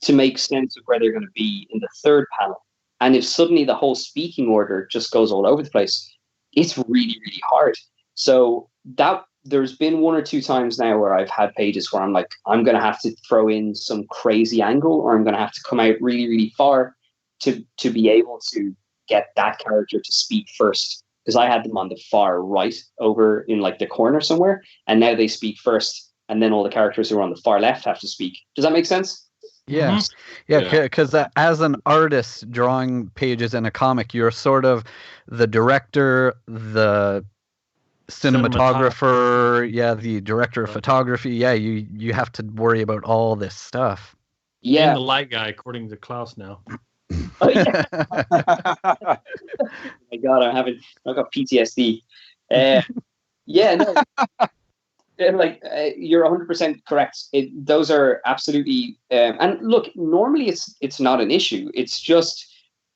to make sense of where they're going to be in the third panel. And if suddenly the whole speaking order just goes all over the place, it's really, really hard. So that there's been one or two times now where I've had pages where I'm like, I'm going to have to throw in some crazy angle, or I'm going to have to come out really, really far to be able to get that character to speak first. Because I had them on the far right over in like the corner somewhere, and now they speak first, and then all the characters who are on the far left have to speak. Does that make sense? Yeah. Because as an artist drawing pages in a comic, you're sort of the director, the cinematographer, the director of photography. You have to worry about all this stuff. Yeah, and the light guy, according to Klaus now. Oh, yeah. Oh my God, I've got PTSD. You're 100% correct. Those are absolutely, and look, normally it's not an issue. It's just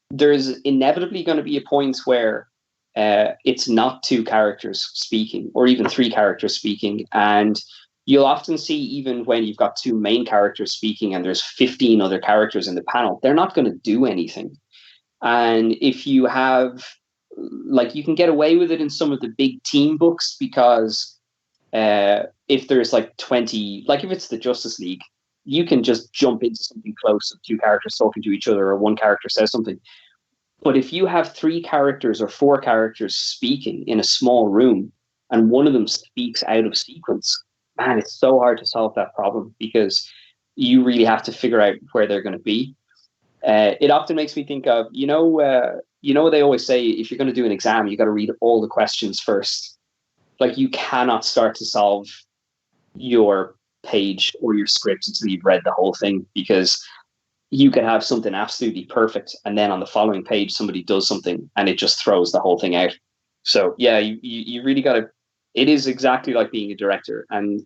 there's inevitably going to be a point where it's not two characters speaking, or even three characters speaking, and you'll often see, even when you've got two main characters speaking and there's 15 other characters in the panel, they're not going to do anything. And if you have, like, you can get away with it in some of the big team books, because if there's like 20, like if it's the Justice League, you can just jump into something close of two characters talking to each other, or one character says something. But if you have three characters or four characters speaking in a small room, and one of them speaks out of sequence, man, it's so hard to solve that problem, because you really have to figure out where they're going to be. It often makes me think of, you know what they always say, if you're going to do an exam, you got to read all the questions first. Like, you cannot start to solve your page or your script until you've read the whole thing, because you could have something absolutely perfect, and then on the following page somebody does something and it just throws the whole thing out. So yeah, you really got to, it is exactly like being a director, and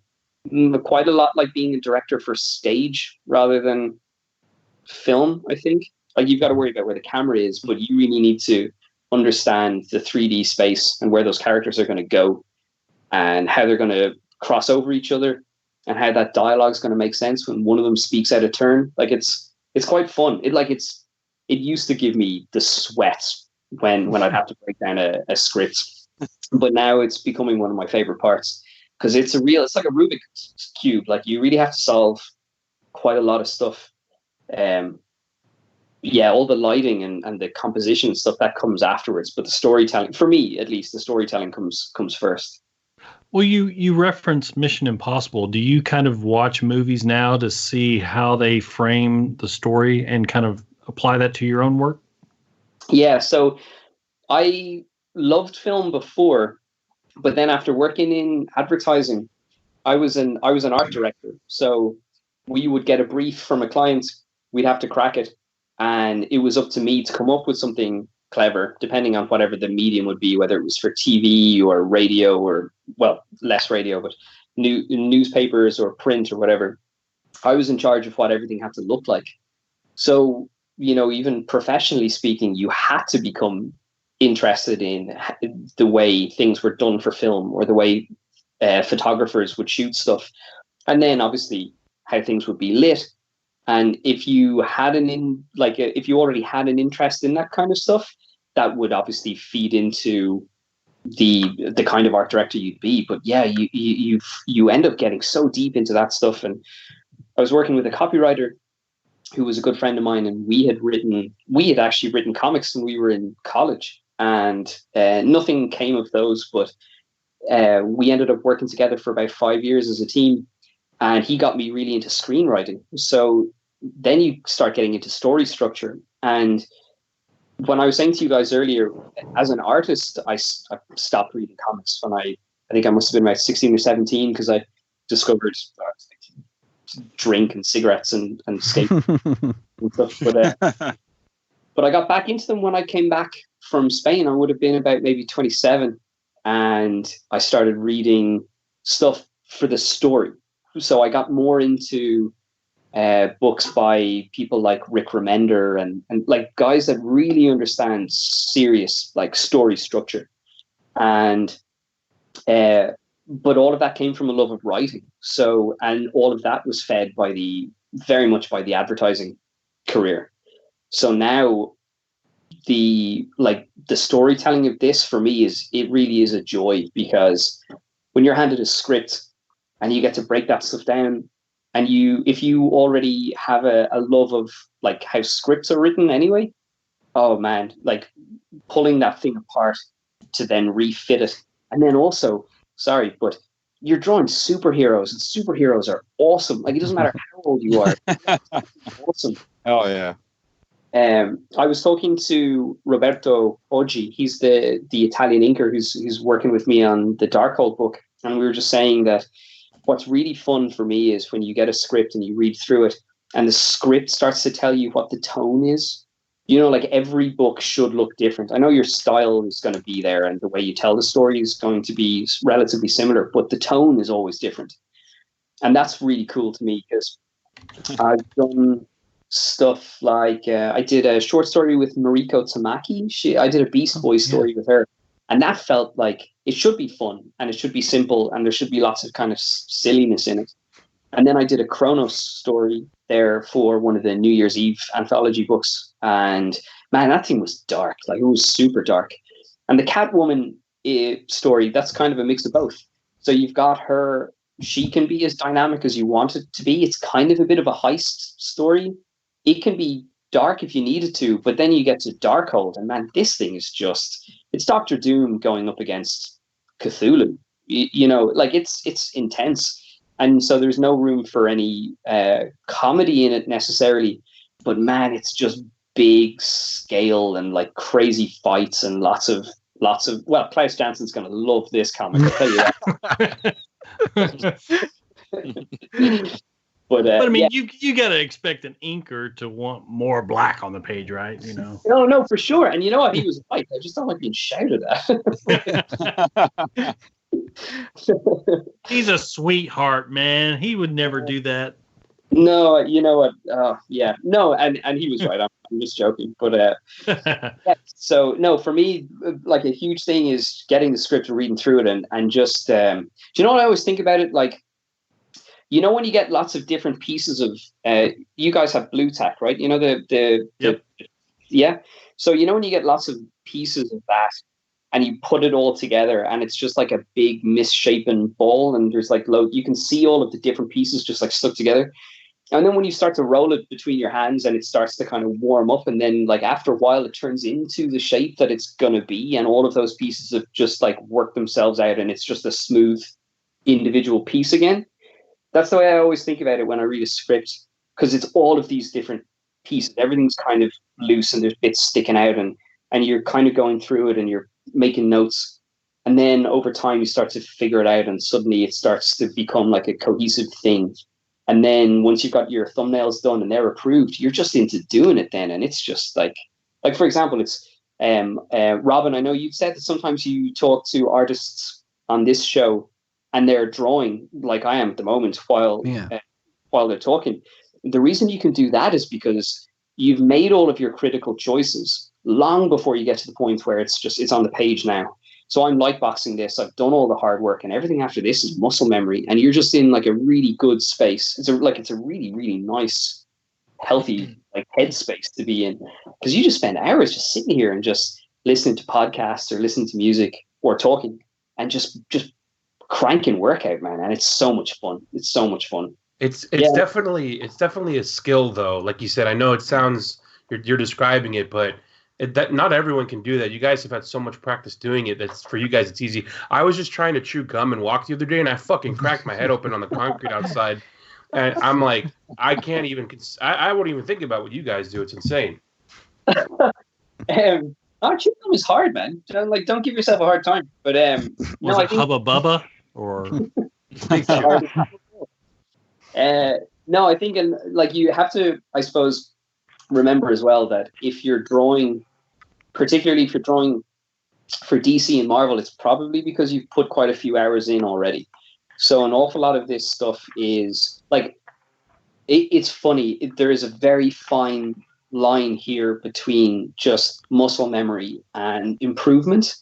quite a lot like being a director for stage rather than film, I think. Like, you've got to worry about where the camera is, but you really need to understand the 3D space and where those characters are going to go, and how they're going to cross over each other, and how that dialogue is going to make sense when one of them speaks out of turn. Like, it's quite fun. It used to give me the sweats when I'd have to break down a script, but now it's becoming one of my favorite parts, because it's like a Rubik's cube. Like, you really have to solve quite a lot of stuff. All the lighting and the composition and stuff, that comes afterwards, but the storytelling, for me at least, the storytelling comes first. Well, you referenced Mission Impossible. Do you kind of watch movies now to see how they frame the story and kind of apply that to your own work? Yeah, so I loved film before, but then after working in advertising, I was an art director. So we would get a brief from a client, we'd have to crack it, and it was up to me to come up with something clever, depending on whatever the medium would be, whether it was for TV or radio, or, well, less radio, but newspapers or print or whatever. I was in charge of what everything had to look like. So, even professionally speaking, you had to become interested in the way things were done for film, or the way photographers would shoot stuff. And then obviously how things would be lit. And if you had if you already had an interest in that kind of stuff, that would obviously feed into the kind of art director you'd be. But yeah, you end up getting so deep into that stuff. And I was working with a copywriter who was a good friend of mine, and we had actually written comics when we were in college, and nothing came of those, but we ended up working together for about 5 years as a team. And he got me really into screenwriting. So then you start getting into story structure. And when I was saying to you guys earlier, as an artist, I stopped reading comics when I think I must have been about 16 or 17, because I discovered drink and cigarettes and skate and stuff. But I got back into them when I came back from Spain. I would have been about maybe 27, and I started reading stuff for the story. So I got more into books by people like Rick Remender and like guys that really understand serious like story structure. And but all of that came from a love of writing. So, and all of that was fed by very much by the advertising career. So now the storytelling of this for me it really is a joy, because when you're handed a script and you get to break that stuff down, and if you already have a love of like how scripts are written anyway, oh man, like pulling that thing apart to then refit it. And then also, sorry, but you're drawing superheroes, and superheroes are awesome. Like, it doesn't matter how old you are. Awesome. Oh yeah. I was talking to Roberto Oggi. He's the Italian inker who's working with me on the Darkhold book, and we were just saying that what's really fun for me is when you get a script and you read through it, and the script starts to tell you what the tone is. You know, like every book should look different. I know your style is going to be there, and the way you tell the story is going to be relatively similar, but the tone is always different, and that's really cool to me, because I've done stuff like I did a short story with Mariko Tamaki. I did a Beast Boys story with her, and that felt like it should be fun and it should be simple and there should be lots of kind of silliness in it. And then I did a Kronos story there for one of the New Year's Eve anthology books, and man, that thing was dark. Like, it was super dark. And the Catwoman story, that's kind of a mix of both. So you've got her, she can be as dynamic as you want it to be. It's kind of a bit of a heist story. It can be dark if you need it to, but then you get to Darkhold, and man, this thing is it's Doctor Doom going up against Cthulhu. You know, like it's intense. And so there's no room for any comedy in it necessarily, but man, it's just big scale and like crazy fights and lots of, well, Klaus Jansson's going to love this comic, I'll tell you that. But I mean, yeah. you got to expect an inker to want more black on the page, right? You know. No, for sure. And you know what? He was right. I just don't like being shouted at. He's a sweetheart, man. He would never do that. No, you know what? Yeah, no, and he was right. I'm just joking, but yeah. So no, for me, like a huge thing is getting the script and reading through it, and just do you know what I always think about it? Like, you know, when you get lots of different pieces of, you guys have Blue Tack, right? You know yeah. So you know when you get lots of pieces of that, and you put it all together, and it's just like a big misshapen ball, and there's like you can see all of the different pieces just like stuck together. And then when you start to roll it between your hands, and it starts to kind of warm up, and then like after a while, it turns into the shape that it's gonna be, and all of those pieces have just like worked themselves out, and it's just a smooth individual piece again. That's the way I always think about it when I read a script, because it's all of these different pieces. Everything's kind of loose, and there's bits sticking out, and you're kind of going through it, and you're making notes. And then over time, you start to figure it out, and suddenly it starts to become like a cohesive thing. And then once you've got your thumbnails done and they're approved, you're just into doing it then. And it's just like for example, it's Robin, I know you said that sometimes you talk to artists on this show and they're drawing like I am at the moment while they're talking. The reason you can do that is because you've made all of your critical choices long before you get to the point where it's on the page now. So I'm lightboxing this. I've done all the hard work, and everything after this is muscle memory. And you're just in like a really good space. It's a really, really nice, healthy like headspace to be in, because you just spend hours just sitting here and just listening to podcasts or listening to music or talking and just cranking work out, man. And it's so much fun. It's so much fun. It's definitely a skill though. Like you said, I know it sounds you're describing it, but that not everyone can do that. You guys have had so much practice doing it. That's for you guys. It's easy. I was just trying to chew gum and walk the other day, and I fucking cracked my head open on the concrete outside. And I'm like, I can't even. I won't even think about what you guys do. It's insane. Chewing gum is hard, man. Don't give yourself a hard time. But was it Hubba Bubba or? No, I think, and like you have to, I suppose, remember as well that if you're drawing, particularly if you're drawing for DC and Marvel, it's probably because you've put quite a few hours in already. So an awful lot of this stuff is like, it's funny. There is a very fine line here between just muscle memory and improvement.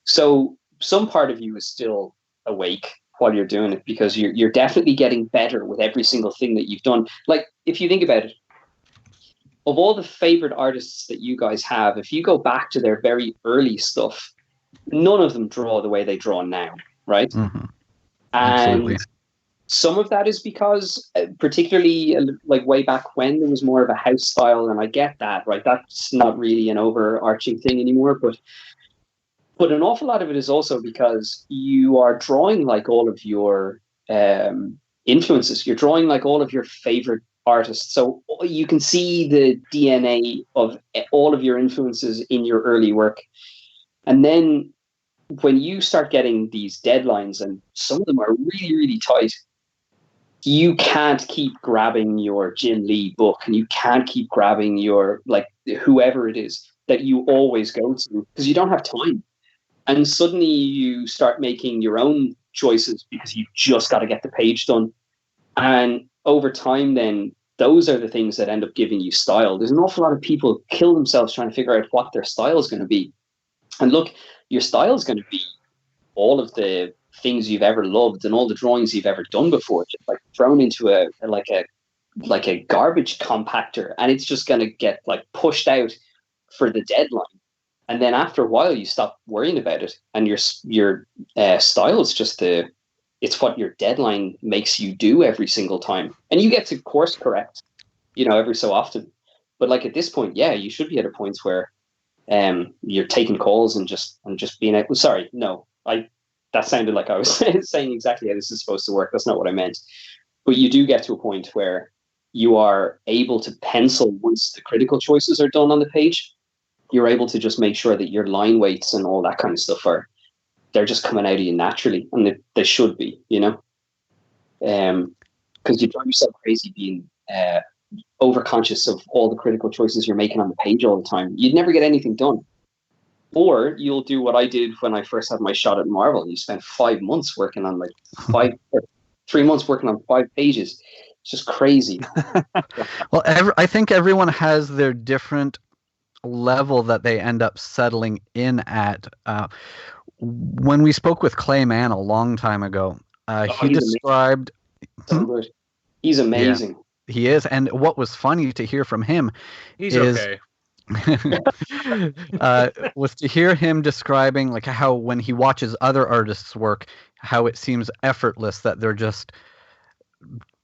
So some part of you is still awake while you're doing it because you're definitely getting better with every single thing that you've done. Like if you think about it, of all the favorite artists that you guys have, if you go back to their very early stuff, none of them draw the way they draw now, right? Mm-hmm. And some of that is because, particularly like way back when, there was more of a house style, and I get that, right? That's not really an overarching thing anymore, but an awful lot of it is also because you are drawing like all of your influences. You're drawing like all of your favorite artists. So you can see the DNA of all of your influences in your early work. And then when you start getting these deadlines, and some of them are really, really tight, you can't keep grabbing your Jim Lee book and you can't keep grabbing your, like, whoever it is that you always go to because you don't have time. And suddenly you start making your own choices because you've just got to get the page done. And over time, then those are the things that end up giving you style. There's an awful lot of people kill themselves trying to figure out what their style is going to be. And look, your style is going to be all of the things you've ever loved and all the drawings you've ever done before, just like thrown into a garbage compactor, and it's just going to get like pushed out for the deadline. And then after a while, you stop worrying about it, and your style is just it's what your deadline makes you do every single time, and you get to course correct, every so often. But like at this point, yeah, you should be at a point where you're taking calls and just being out. Sorry, no, that sounded like I was saying exactly how this is supposed to work. That's not what I meant. But you do get to a point where you are able to pencil once the critical choices are done on the page. You're able to just make sure that your line weights and all that kind of stuff they're just coming out of you naturally, and they should be, because you drive yourself crazy being overconscious of all the critical choices you're making on the page all the time. You'd never get anything done. Or you'll do what I did when I first had my shot at Marvel. You spent 5 months working on 3 months working on 5 pages. It's just crazy. Well, I think everyone has their different level that they end up settling in at. When we spoke with Clay Mann a long time ago, he described... So good. He's amazing. Yeah, he is. And what was funny to hear from him okay. Was to hear him describing like how when he watches other artists work, how it seems effortless, that they're just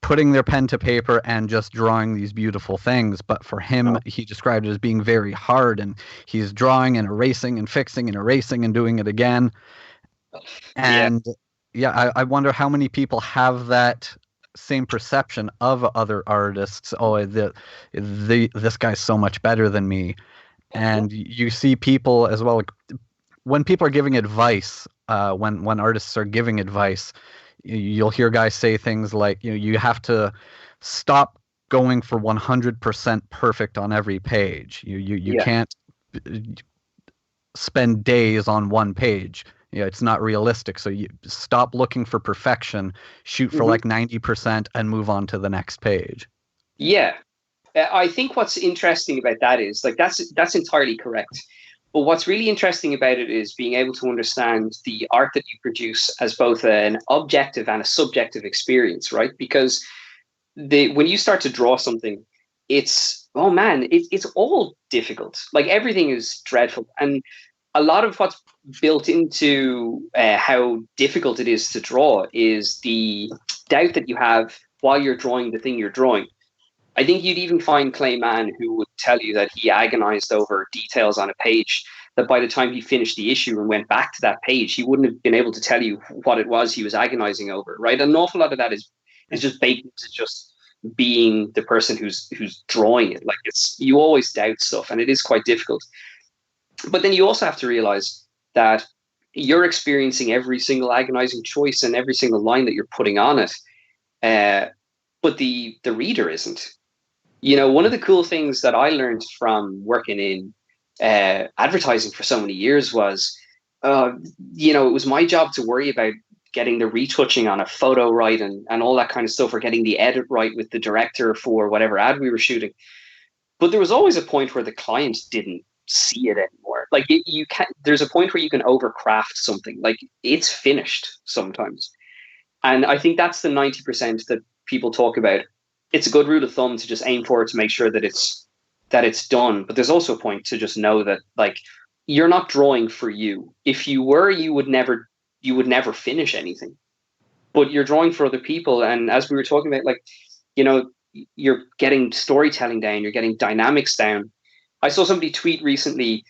putting their pen to paper and just drawing these beautiful things. But for him, he described it as being very hard, and he's drawing and erasing and fixing and erasing and doing it again. And I wonder how many people have that same perception of other artists. Oh, this guy's so much better than me. And you see people as well, like, when people are giving advice, when artists are giving advice, you'll hear guys say things like, you have to stop going for 100% perfect on every page. You can't spend days on one page. It's not realistic. So you stop looking for perfection, shoot for like 90% and move on to the next page. Yeah. I think what's interesting about that is like, that's entirely correct. But what's really interesting about it is being able to understand the art that you produce as both an objective and a subjective experience, right? Because when you start to draw something, it's all difficult. Like everything is dreadful. And a lot of what's built into how difficult it is to draw is the doubt that you have while you're drawing the thing you're drawing. I think you'd even find Clay Mann who would tell you that he agonized over details on a page, that by the time he finished the issue and went back to that page, he wouldn't have been able to tell you what it was he was agonizing over, right? An awful lot of that is just baked into just being the person who's drawing it. Like you always doubt stuff, and it is quite difficult. But then you also have to realize that you're experiencing every single agonizing choice and every single line that you're putting on it. but the reader isn't. You know, one of the cool things that I learned from working in advertising for so many years was, you know, it was my job to worry about getting the retouching on a photo right and all that kind of stuff, or getting the edit right with the director for whatever ad we were shooting. But there was always a point where the client didn't see it anymore. Like you can't, there's a point where you can overcraft something. Like it's finished sometimes. And I think that's the 90% that people talk about. It's a good rule of thumb to just aim for it, to make sure that it's done. But there's also a point to just know that, like, you're not drawing for you. If you were, you would never finish anything. But you're drawing for other people. And as we were talking about, like, you know, you're getting storytelling down, you're getting dynamics down. I saw somebody tweet recently,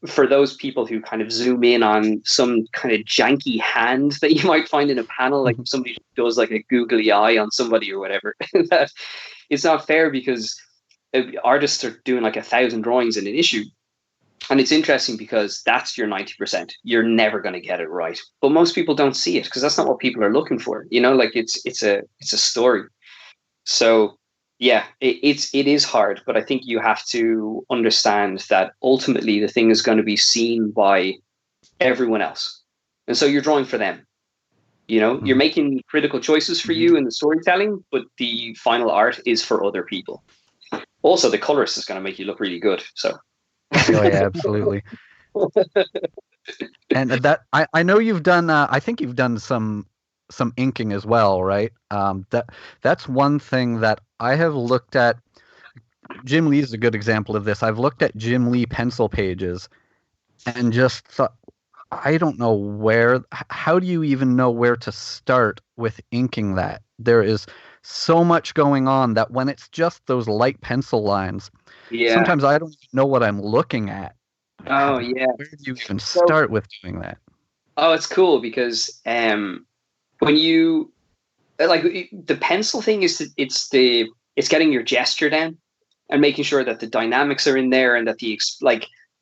for those people who kind of zoom in on some kind of janky hand that you might find in a panel, like if somebody does like a googly eye on somebody or whatever, that it's not fair, because artists are doing like 1,000 drawings in an issue. And it's interesting because that's your 90%. You're never going to get it right. But most people don't see it because that's not what people are looking for. You know, like it's a story. So yeah, it is hard, but I think you have to understand that ultimately the thing is going to be seen by everyone else. And so you're drawing for them. You know, you're making critical choices for you in the storytelling, but the final art is for other people. Also, the colorist is going to make you look really good. So. Oh, yeah, absolutely. And that I know you've done. I think you've done some inking as well, right? That's one thing that I have looked at. Jim Lee is a good example of this. I've looked at Jim Lee pencil pages and just thought, I don't know how do you even know where to start with inking that? There is so much going on that when it's just those light pencil lines, sometimes I don't even know what I'm looking at. Oh, yeah. Where do you even start with doing that? Oh, it's cool because when you like the pencil thing is it's getting your gesture down and making sure that the dynamics are in there and that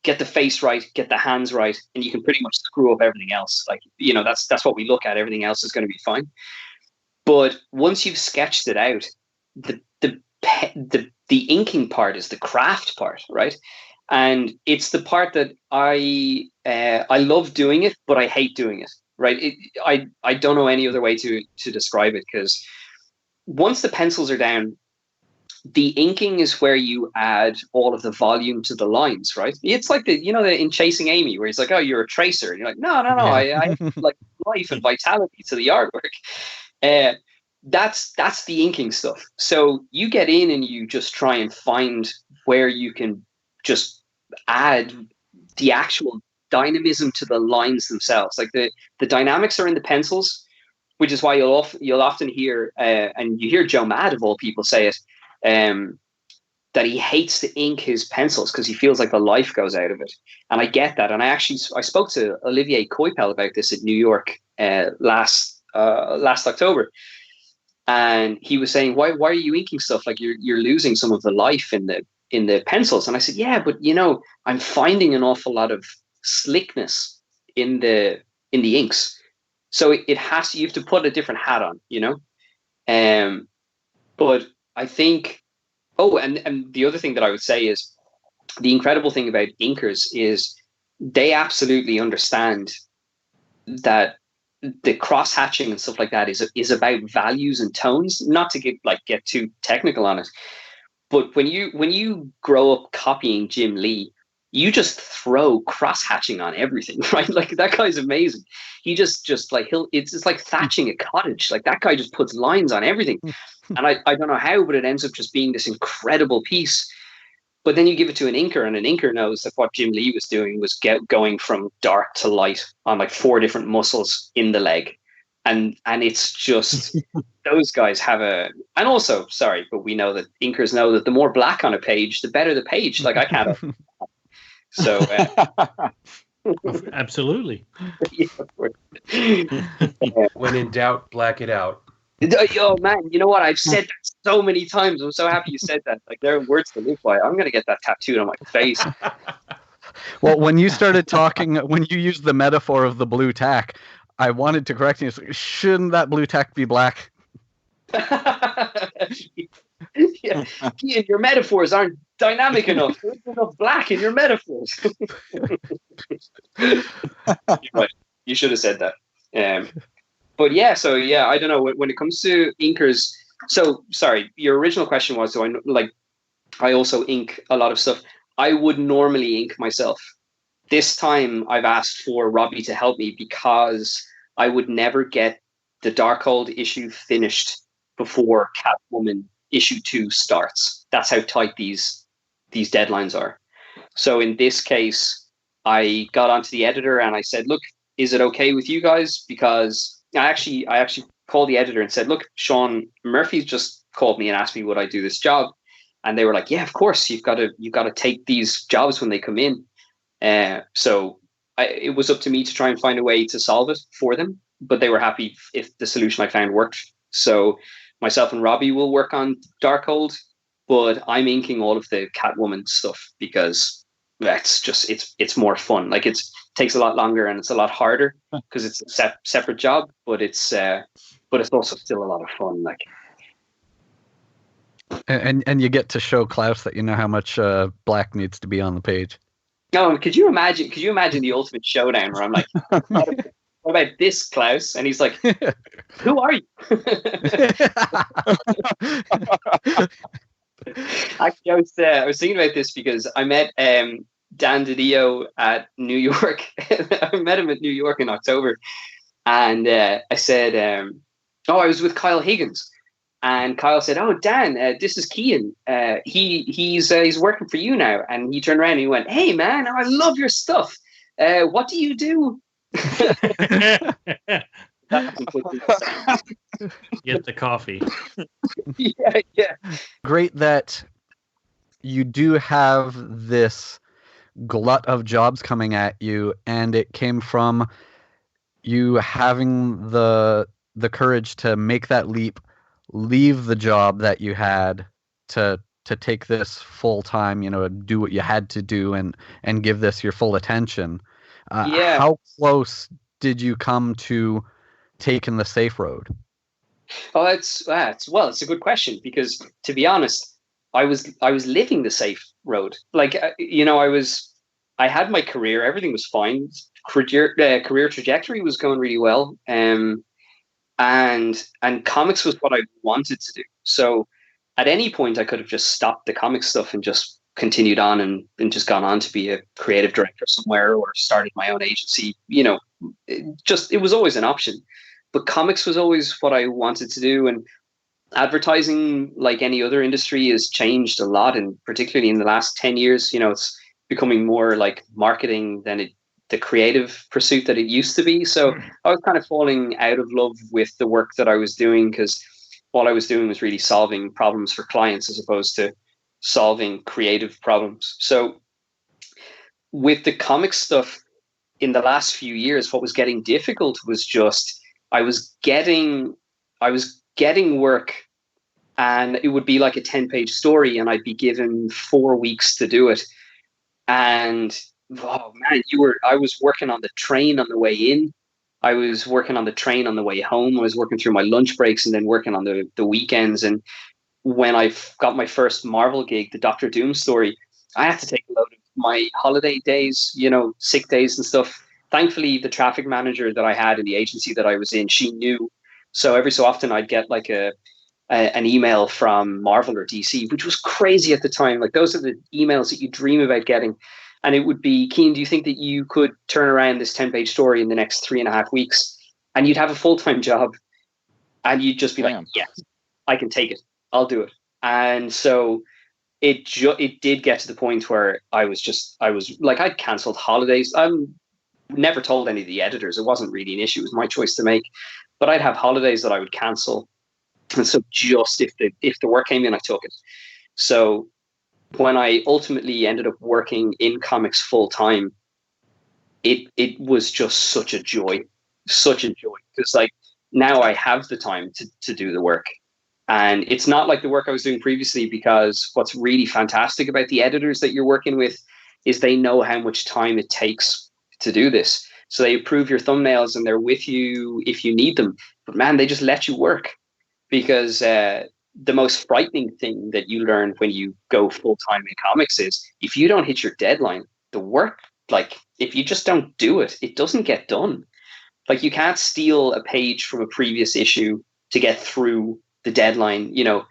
get the face right, get the hands right, and you can pretty much screw up everything else. Like, you know, that's what we look at. Everything else is going to be fine. But once you've sketched it out, the inking part is the craft part, right? And it's the part that I love doing it, but I hate doing it, right? I don't know any other way to describe it, because once the pencils are down, the inking is where you add all of the volume to the lines, right? It's like in Chasing Amy, where he's like, "Oh, you're a tracer," and you're like, "No, I like life and vitality to the artwork." That's the inking stuff. So you get in and you just try and find where you can just add the actual dynamism to the lines themselves. Like the dynamics are in the pencils, which is why you'll often hear and you hear Joe Mad of all people say it, that he hates to ink his pencils because he feels like the life goes out of it. And I get that. And I spoke to Olivier Coipel about this in New York last October. And he was saying, why are you inking stuff? Like you're losing some of the life in the pencils. And I said, yeah, but I'm finding an awful lot of slickness in the inks. So you have to put a different hat on, but I think, and the other thing that I would say is the incredible thing about inkers is they absolutely understand that the cross hatching and stuff like that is about values and tones. Not to get too technical on it, but when you grow up copying Jim Lee, you just throw cross hatching on everything, right? Like that guy's amazing. He just it's just like thatching a cottage. Like that guy just puts lines on everything, and I don't know how, but it ends up just being this incredible piece. But then you give it to an inker, and an inker knows that what Jim Lee was doing was going from dark to light on like 4 different muscles in the leg. And it's just, those guys have and also, sorry, but we know that inkers know that the more black on a page, the better the page. Like I can't. So. Absolutely. When in doubt, black it out. Oh man, you know what? I've said that so many times. I'm so happy you said that. Like there are words to live by. I'm gonna get that tattooed on my face. Well, when you started talking, when you used the metaphor of the blue tack, I wanted to correct you. Shouldn't that blue tack be black? Yeah. Cian, your metaphors aren't dynamic enough. There's enough black in your metaphors. You're right. You should have said that. But yeah, so yeah, I don't know. When it comes to inkers, so sorry, your original question was, so I also ink a lot of stuff. I would normally ink myself. This time I've asked for Robbie to help me because I would never get the Darkhold issue finished before Catwoman issue 2 starts. That's how tight these deadlines are. So in this case, I got onto the editor and I said, look, is it okay with you guys? Because I actually called the editor and said, look, Sean Murphy's just called me and asked me would I do this job. And they were like, yeah, of course, you've got to take these jobs when they come in. So it was up to me to try and find a way to solve it for them, but they were happy if the solution I found worked. So myself and Robbie will work on Darkhold, but I'm inking all of the Catwoman stuff because it's more fun. Like it takes a lot longer and it's a lot harder because it's a separate job, but it's also still a lot of fun. Like. And you get to show Klaus that you know how much black needs to be on the page. No, could you imagine the ultimate showdown where I'm like, what about this, Klaus? And he's like, who are you? Actually, I was thinking about this because I met Dan DiDio at New York. I met him at New York in October. And I said, I was with Kyle Higgins. And Kyle said, "Oh, Dan, this is Cian. He's working for you now." And he turned around and he went, "Hey, man, I love your stuff. What do you do?" Get the coffee. Yeah. Great that you do have this glut of jobs coming at you, and it came from you having the courage to make that leap, leave the job that you had to take this full time, do what you had to do and give this your full attention. How close did you come to taking the safe road? Oh, it's a good question because to be honest, I was living the safe road. Like, I had my career, everything was fine. Career trajectory was going really well. And comics was what I wanted to do. So at any point I could have just stopped the comic stuff and just continued on and just gone on to be a creative director somewhere or started my own agency. It was always an option. But comics was always what I wanted to do. And advertising, like any other industry, has changed a lot. And particularly in the last 10 years, it's becoming more like marketing than the creative pursuit that it used to be. So I was kind of falling out of love with the work that I was doing because all I was doing was really solving problems for clients as opposed to solving creative problems. So with the comic stuff in the last few years, what was getting difficult was just I was getting work and it would be like a 10-page story and I'd be given 4 weeks to do it. And oh man, I was working on the train on the way in. I was working on the train on the way home. I was working through my lunch breaks and then working on the weekends. And when I got my first Marvel gig, the Doctor Doom story, I had to take a load of my holiday days, sick days and stuff. Thankfully, the traffic manager that I had in the agency that I was in, she knew. So every so often I'd get like an email from Marvel or DC, which was crazy at the time. Like those are the emails that you dream about getting. And it would be, Cian, do you think that you could turn around this 10-page story in the next 3.5 weeks? And you'd have a full-time job. And you'd just be like, yes, I can take it. I'll do it. And so it did get to the point where I was like, I'd cancelled holidays. I'm never told any of the editors. It wasn't really an issue. It was my choice to make. But I'd have holidays that I would cancel. And so just if the work came in, I took it. So when I ultimately ended up working in comics full time, it was just such a joy, because like now I have the time to do the work. And it's not like the work I was doing previously, because what's really fantastic about the editors that you're working with is they know how much time it takes to do this. So they approve your thumbnails and they're with you if you need them. But man, they just let you work. because the most frightening thing that you learn when you go full time in comics is if you don't hit your deadline, the work, like if you just don't do it, it doesn't get done. Like you can't steal a page from a previous issue to get through the deadline. You know,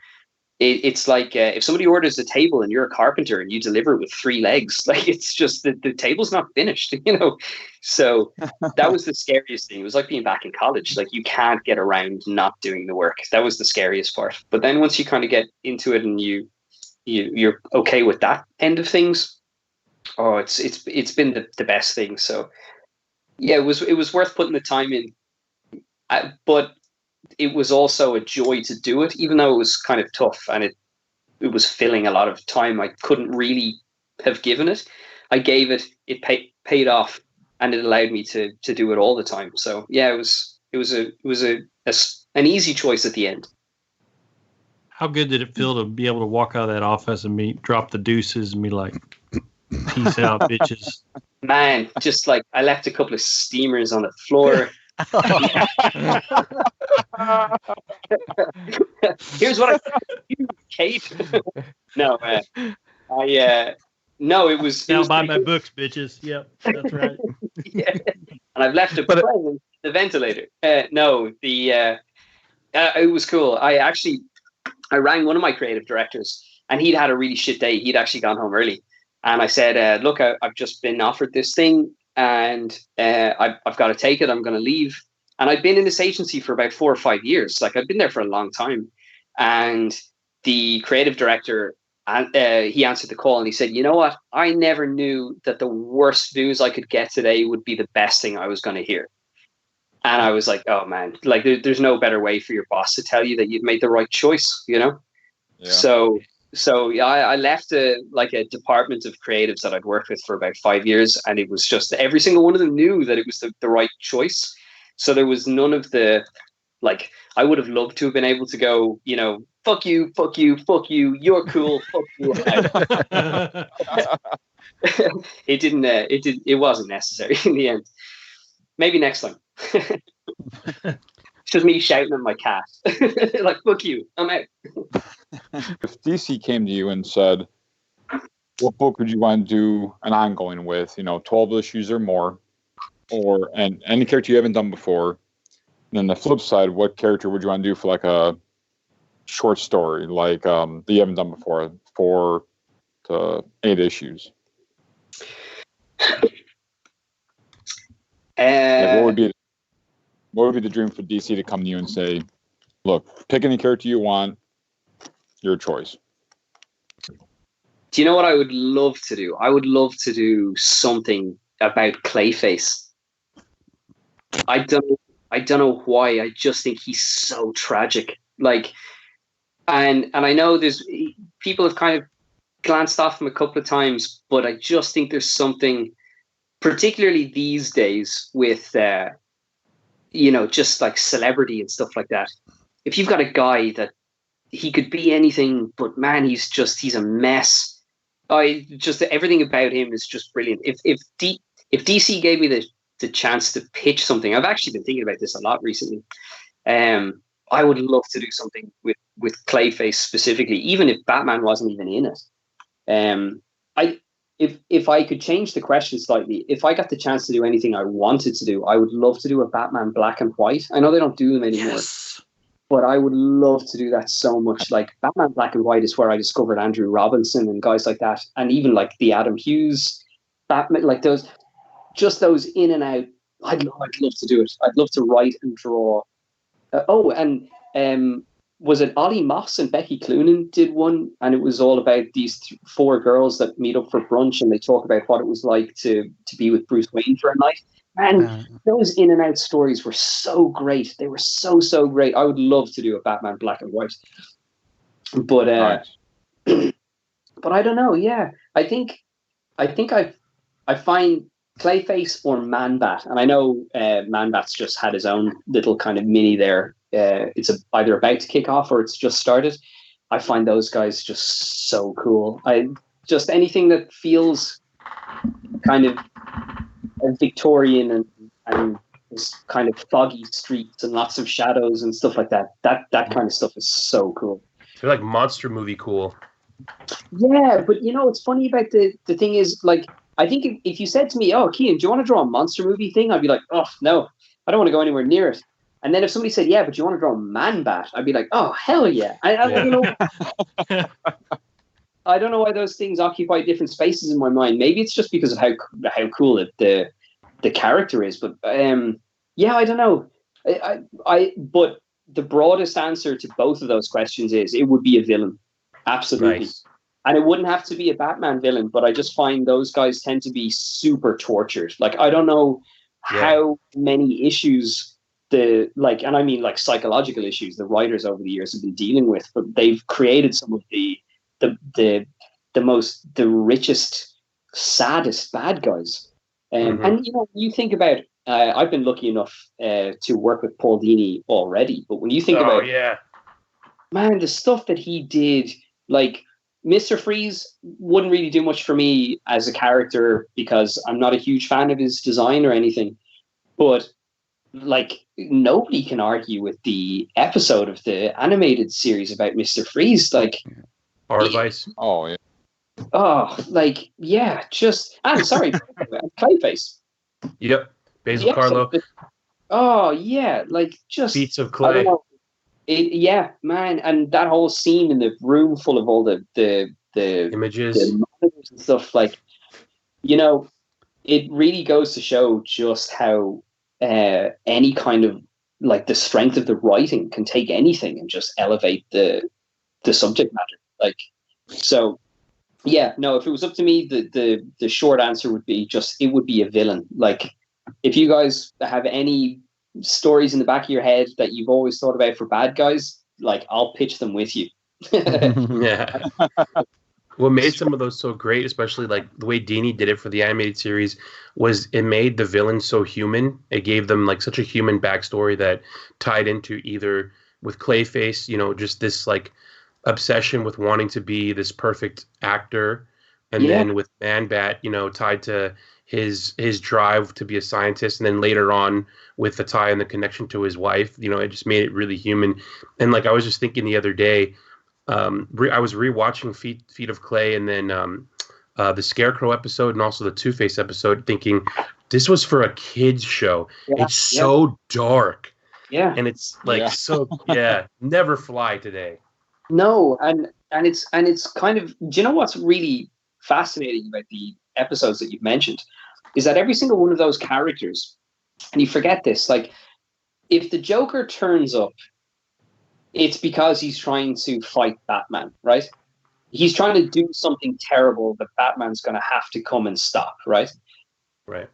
it's like if somebody orders a table and you're a carpenter and you deliver it with 3 legs, like it's just the table's not finished, you know. So that was the scariest thing. It was like being back in college. Like you can't get around not doing the work. That was the scariest part. But then once you kind of get into it and you're okay with that end of things, oh, it's been the best thing. So yeah, it was worth putting the time in. But it was also a joy to do it, even though it was kind of tough and it was filling a lot of time I couldn't really have given it. I gave it, it paid off, and it allowed me to do it all the time. So yeah, it was an easy choice at the end. How good did it feel to be able to walk out of that office and drop the deuces and be like, peace out, bitches? Man, just like I left a couple of steamers on the floor. Here's what I Kate. No, no, it was now buy my books, bitches. Yep, that's right. Yeah. And I've left a present in the ventilator. No, it was cool. I rang one of my creative directors, and he'd had a really shit day. He'd actually gone home early, and I said, "Look, I've just been offered this thing, and I've got to take it. I'm going to leave." And I'd been in this agency for about 4 or 5 years. Like I'd been there for a long time. And the creative director, he answered the call and he said, "You know what? I never knew that the worst news I could get today would be the best thing I was going to hear." And I was like, oh man, like there's no better way for your boss to tell you that you've made the right choice, you know? Yeah. So yeah, I left a department of creatives that I'd worked with for about 5 years, and it was just every single one of them knew that it was the right choice. So there was none of the, like, I would have loved to have been able to go, you know, fuck you, fuck you, fuck you, you're cool, fuck you. It wasn't necessary in the end. Maybe next time. It's just me shouting at my cat. Like, fuck you, I'm out. If DC came to you and said, what book would you want to do an ongoing with, 12 issues or more, and any character you haven't done before, and then the flip side, what character would you want to do for like a short story, like that you haven't done before, 4 to 8 issues? What would be the dream for DC to come to you and say, look, pick any character you want, your choice? Do you know what I would love to do? I would love to do something about Clayface. I don't know why. I just think he's so tragic. Like, and I know there's people have kind of glanced off him a couple of times, but I just think there's something, particularly these days with, just like celebrity and stuff like that. If you've got a guy that he could be anything, but man, he's a mess. Everything about him is just brilliant. If DC gave me the chance to pitch something, I've actually been thinking about this a lot recently. I would love to do something with Clayface specifically, even if Batman wasn't even in it. If I could change the question slightly, if I got the chance to do anything I wanted to do, I would love to do a Batman black and white. I know they don't do them anymore. Yes. But I would love to do that so much. Like Batman Black and White is where I discovered Andrew Robinson and guys like that. And even like the Adam Hughes Batman, like those in and out. I'd love to do it. I'd love to write and draw. Was it Ollie Moss and Becky Cloonan did one? And it was all about these 4 girls that meet up for brunch and they talk about what it was like to be with Bruce Wayne for a night. And those in and out stories were so great. They were so great. I would love to do a Batman black and white. But but I don't know. Yeah, I think I find Clayface or Man-Bat, and I know Man-Bat's just had his own little kind of mini there. It's either about to kick off or it's just started. I find those guys just so cool. Just anything that feels kind of Victorian and There's kind of foggy streets and lots of shadows and stuff like that. That kind of stuff is so cool. They're like monster movie cool. Yeah, but what's funny about the thing is, like, I think if you said to me, "Oh, Cian, do you want to draw a monster movie thing?" I'd be like, "Oh, no, I don't want to go anywhere near it." And then if somebody said, "Yeah, but you want to draw a Man-Bat?" I'd be like, "Oh, hell yeah!" I don't know. I don't know why those things occupy different spaces in my mind. Maybe it's just because of how cool the character is. But yeah, I don't know. But the broadest answer to both of those questions is it would be a villain, absolutely. Nice. And it wouldn't have to be a Batman villain, but I just find those guys tend to be super tortured. Like, I don't know how many issues and I mean like psychological issues the writers over the years have been dealing with, but they've created some of the richest, saddest bad guys. And you think about, I've been lucky enough to work with Paul Dini already, but when you think about, man, the stuff that he did, like Mr. Freeze wouldn't really do much for me as a character because I'm not a huge fan of his design or anything, but like nobody can argue with the episode of the animated series about Mr. Freeze, like Artivice. Oh yeah. Oh, like, yeah, just, I'm sorry, Clayface. Yep. Basil Carlo. Oh, yeah, like, just... Beats of Clay. Yeah, man, and that whole scene in the room full of all the images. The monitors and stuff, like, it really goes to show just how any kind of, like, the strength of the writing can take anything and just elevate the subject matter. Like, so... Yeah, no, if it was up to me, the short answer would be it would be a villain. Like, if you guys have any stories in the back of your head that you've always thought about for bad guys, like, I'll pitch them with you. Yeah. What made some of those so great, especially like the way Dini did it for the animated series, was it made the villain so human. It gave them like such a human backstory that tied into either with Clayface, just this like obsession with wanting to be this perfect actor, and then with Man-Bat, tied to his drive to be a scientist, and then later on with the tie and the connection to his wife, it just made it really human. And like I was just thinking the other day, I was rewatching Feet of Clay, and then the Scarecrow episode, and also the Two-Face episode, thinking this was for a kids show. It's so dark, and it's like never fly today. No, and it's kind of, do you know what's really fascinating about the episodes that you've mentioned is that every single one of those characters, and you forget this, like, if the Joker turns up, it's because he's trying to fight Batman, right? He's trying to do something terrible that Batman's going to have to come and stop, right? Right.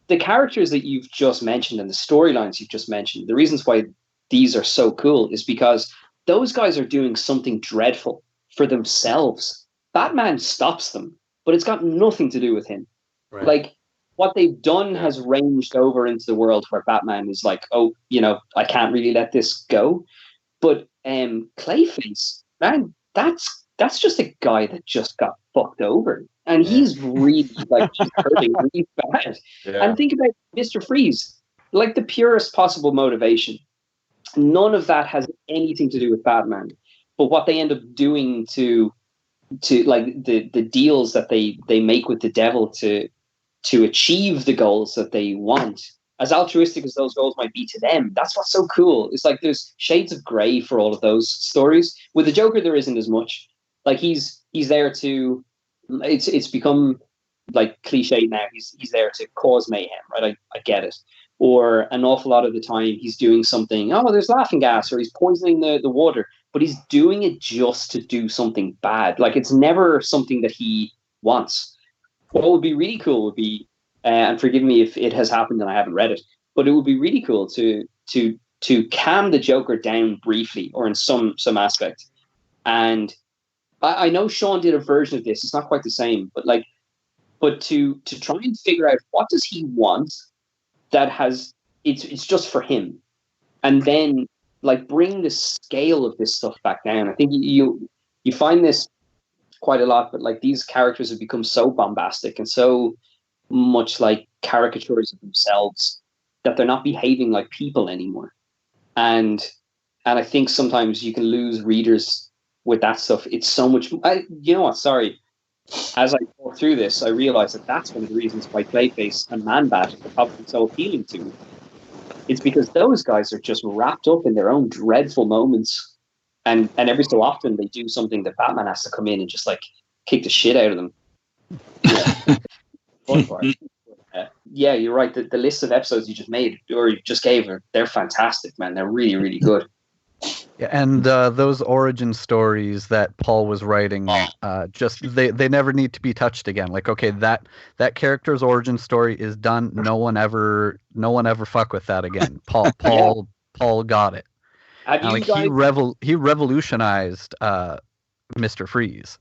The characters that you've just mentioned and the storylines you've just mentioned, the reasons why these are so cool is because those guys are doing something dreadful for themselves. Batman stops them, but it's got nothing to do with him. Right. Like, what they've done has ranged over into the world where Batman is like, oh, I can't really let this go. But Clayface, man, that's just a guy that just got fucked over. And he's really, like, just hurting really bad. Yeah. And think about Mr. Freeze, like the purest possible motivation. None of that has anything to do with Batman, but what they end up doing to like the deals that they make with the devil to achieve the goals that they want, as altruistic as those goals might be to them, that's what's so cool. It's like there's shades of gray for all of those stories. With the Joker, there isn't as much. Like he's there to, it's become like cliche now. He's there to cause mayhem, right? I get it. Or an awful lot of the time he's doing something, oh, there's laughing gas, or he's poisoning the water, but he's doing it just to do something bad. Like, it's never something that he wants. What would be really cool would be, and forgive me if it has happened and I haven't read it, but it would be really cool to calm the Joker down briefly, or in some aspect. And I know Sean did a version of this. It's not quite the same, but to try and figure out what does he want that has it's just for him, and then like bring the scale of this stuff back down. I think you find this quite a lot, but like these characters have become so bombastic and so much like caricatures of themselves that they're not behaving like people anymore. And I think sometimes you can lose readers with that stuff. It's so much. You know what? Sorry. As I go through this, I realized that that's one of the reasons why Clayface and Man-Bat are probably so appealing to me. It's because those guys are just wrapped up in their own dreadful moments, and every so often they do something that Batman has to come in and just like kick the shit out of them. Fun part. Yeah, you're right. The list of episodes you just made or you just gave, they're fantastic, man. They're really, really good. Yeah, and those origin stories that Paul was writing, just they never need to be touched again. Like, okay, that character's origin story is done. No one ever fuck with that again. Paul got it. He revolutionized Mr. Freeze.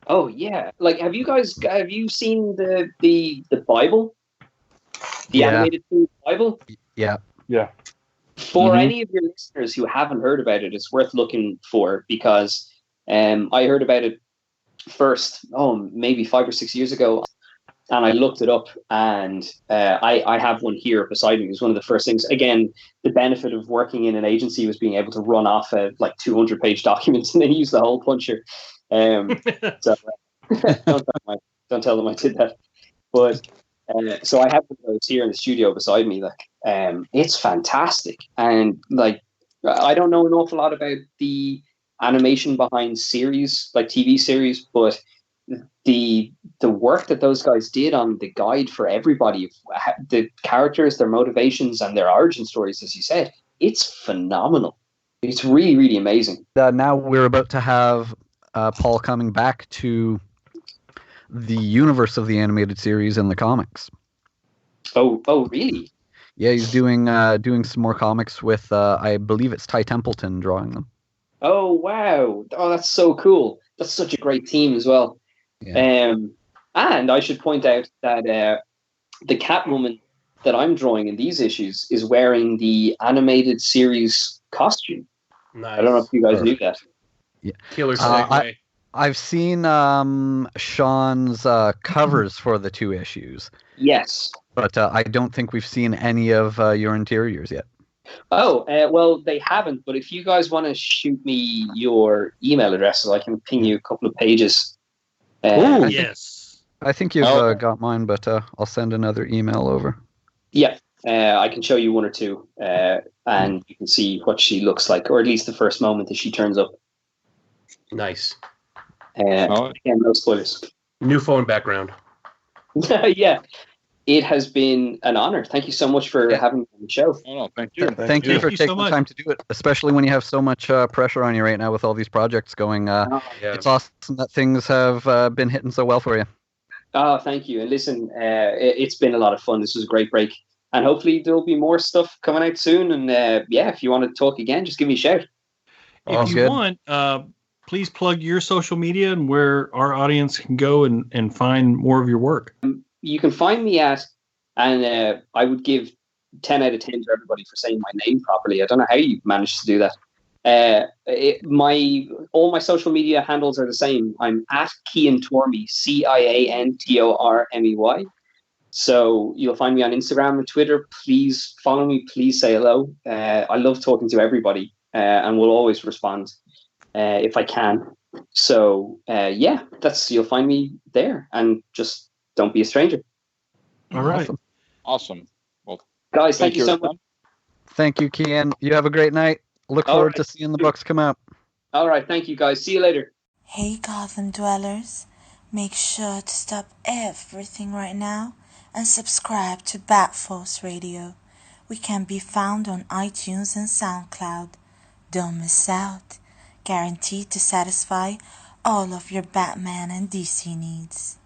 Oh yeah, like have you seen the Bible, the animated Bible? Yeah. For any of your listeners who haven't heard about it, it's worth looking for, because I heard about it first, maybe 5 or 6 years ago, and I looked it up, and I have one here beside me. It was one of the first things. Again, the benefit of working in an agency was being able to run off like 200-page documents and then use the hole puncher. So don't tell them I did that. But so I have one of those here in the studio beside me. Like, it's fantastic, and like I don't know an awful lot about the animation behind series, like TV series, but the work that those guys did on the guide for everybody, the characters, their motivations, and their origin stories, as you said, it's phenomenal. It's really, really amazing. Now we're about to have Paul coming back to the universe of the animated series and the comics. Oh, really? Yeah, he's doing some more comics with I believe it's Ty Templeton drawing them. Oh wow! Oh, that's so cool. That's such a great team as well. Yeah. And I should point out that the Catwoman that I'm drawing in these issues is wearing the animated series costume. Nice. I don't know if you guys knew that. Yeah. Killer segue. I've seen Sean's covers for the 2 issues. Yes. But I don't think we've seen any of your interiors yet. Oh, well, they haven't. But if you guys want to shoot me your email addresses, I can ping you a couple of pages. Oh, yes. I think you've got mine, but I'll send another email over. Yeah, I can show you 1 or 2, and you can see what she looks like, or at least the first moment that she turns up. Nice. Again, no spoilers. New phone background. Yeah. It has been an honor. Thank you so much for having me on the show. Oh, no, thank you. Thank you for taking the time to do it, especially when you have so much pressure on you right now with all these projects going. It's awesome that things have been hitting so well for you. Oh, thank you. And listen, it's been a lot of fun. This was a great break. And hopefully there'll be more stuff coming out soon. And if you want to talk again, just give me a shout. If you want, please plug your social media and where our audience can go and find more of your work. You can find me at, and I would give 10 out of 10 to everybody for saying my name properly. I don't know how you managed to do that. All my social media handles are the same. I'm at Cian Tormey, CIANTORMEY. So you'll find me on Instagram and Twitter. Please follow me. Please say hello. I love talking to everybody, and will always respond if I can. So you'll find me there, and just don't be a stranger. All right. Awesome. Well, guys, thank you so much. Thank you, Cian. You have a great night. Look forward to seeing the books come out. All right. Thank you, guys. See you later. Hey, Gotham dwellers. Make sure to stop everything right now and subscribe to Bat Force Radio. We can be found on iTunes and SoundCloud. Don't miss out. Guaranteed to satisfy all of your Batman and DC needs.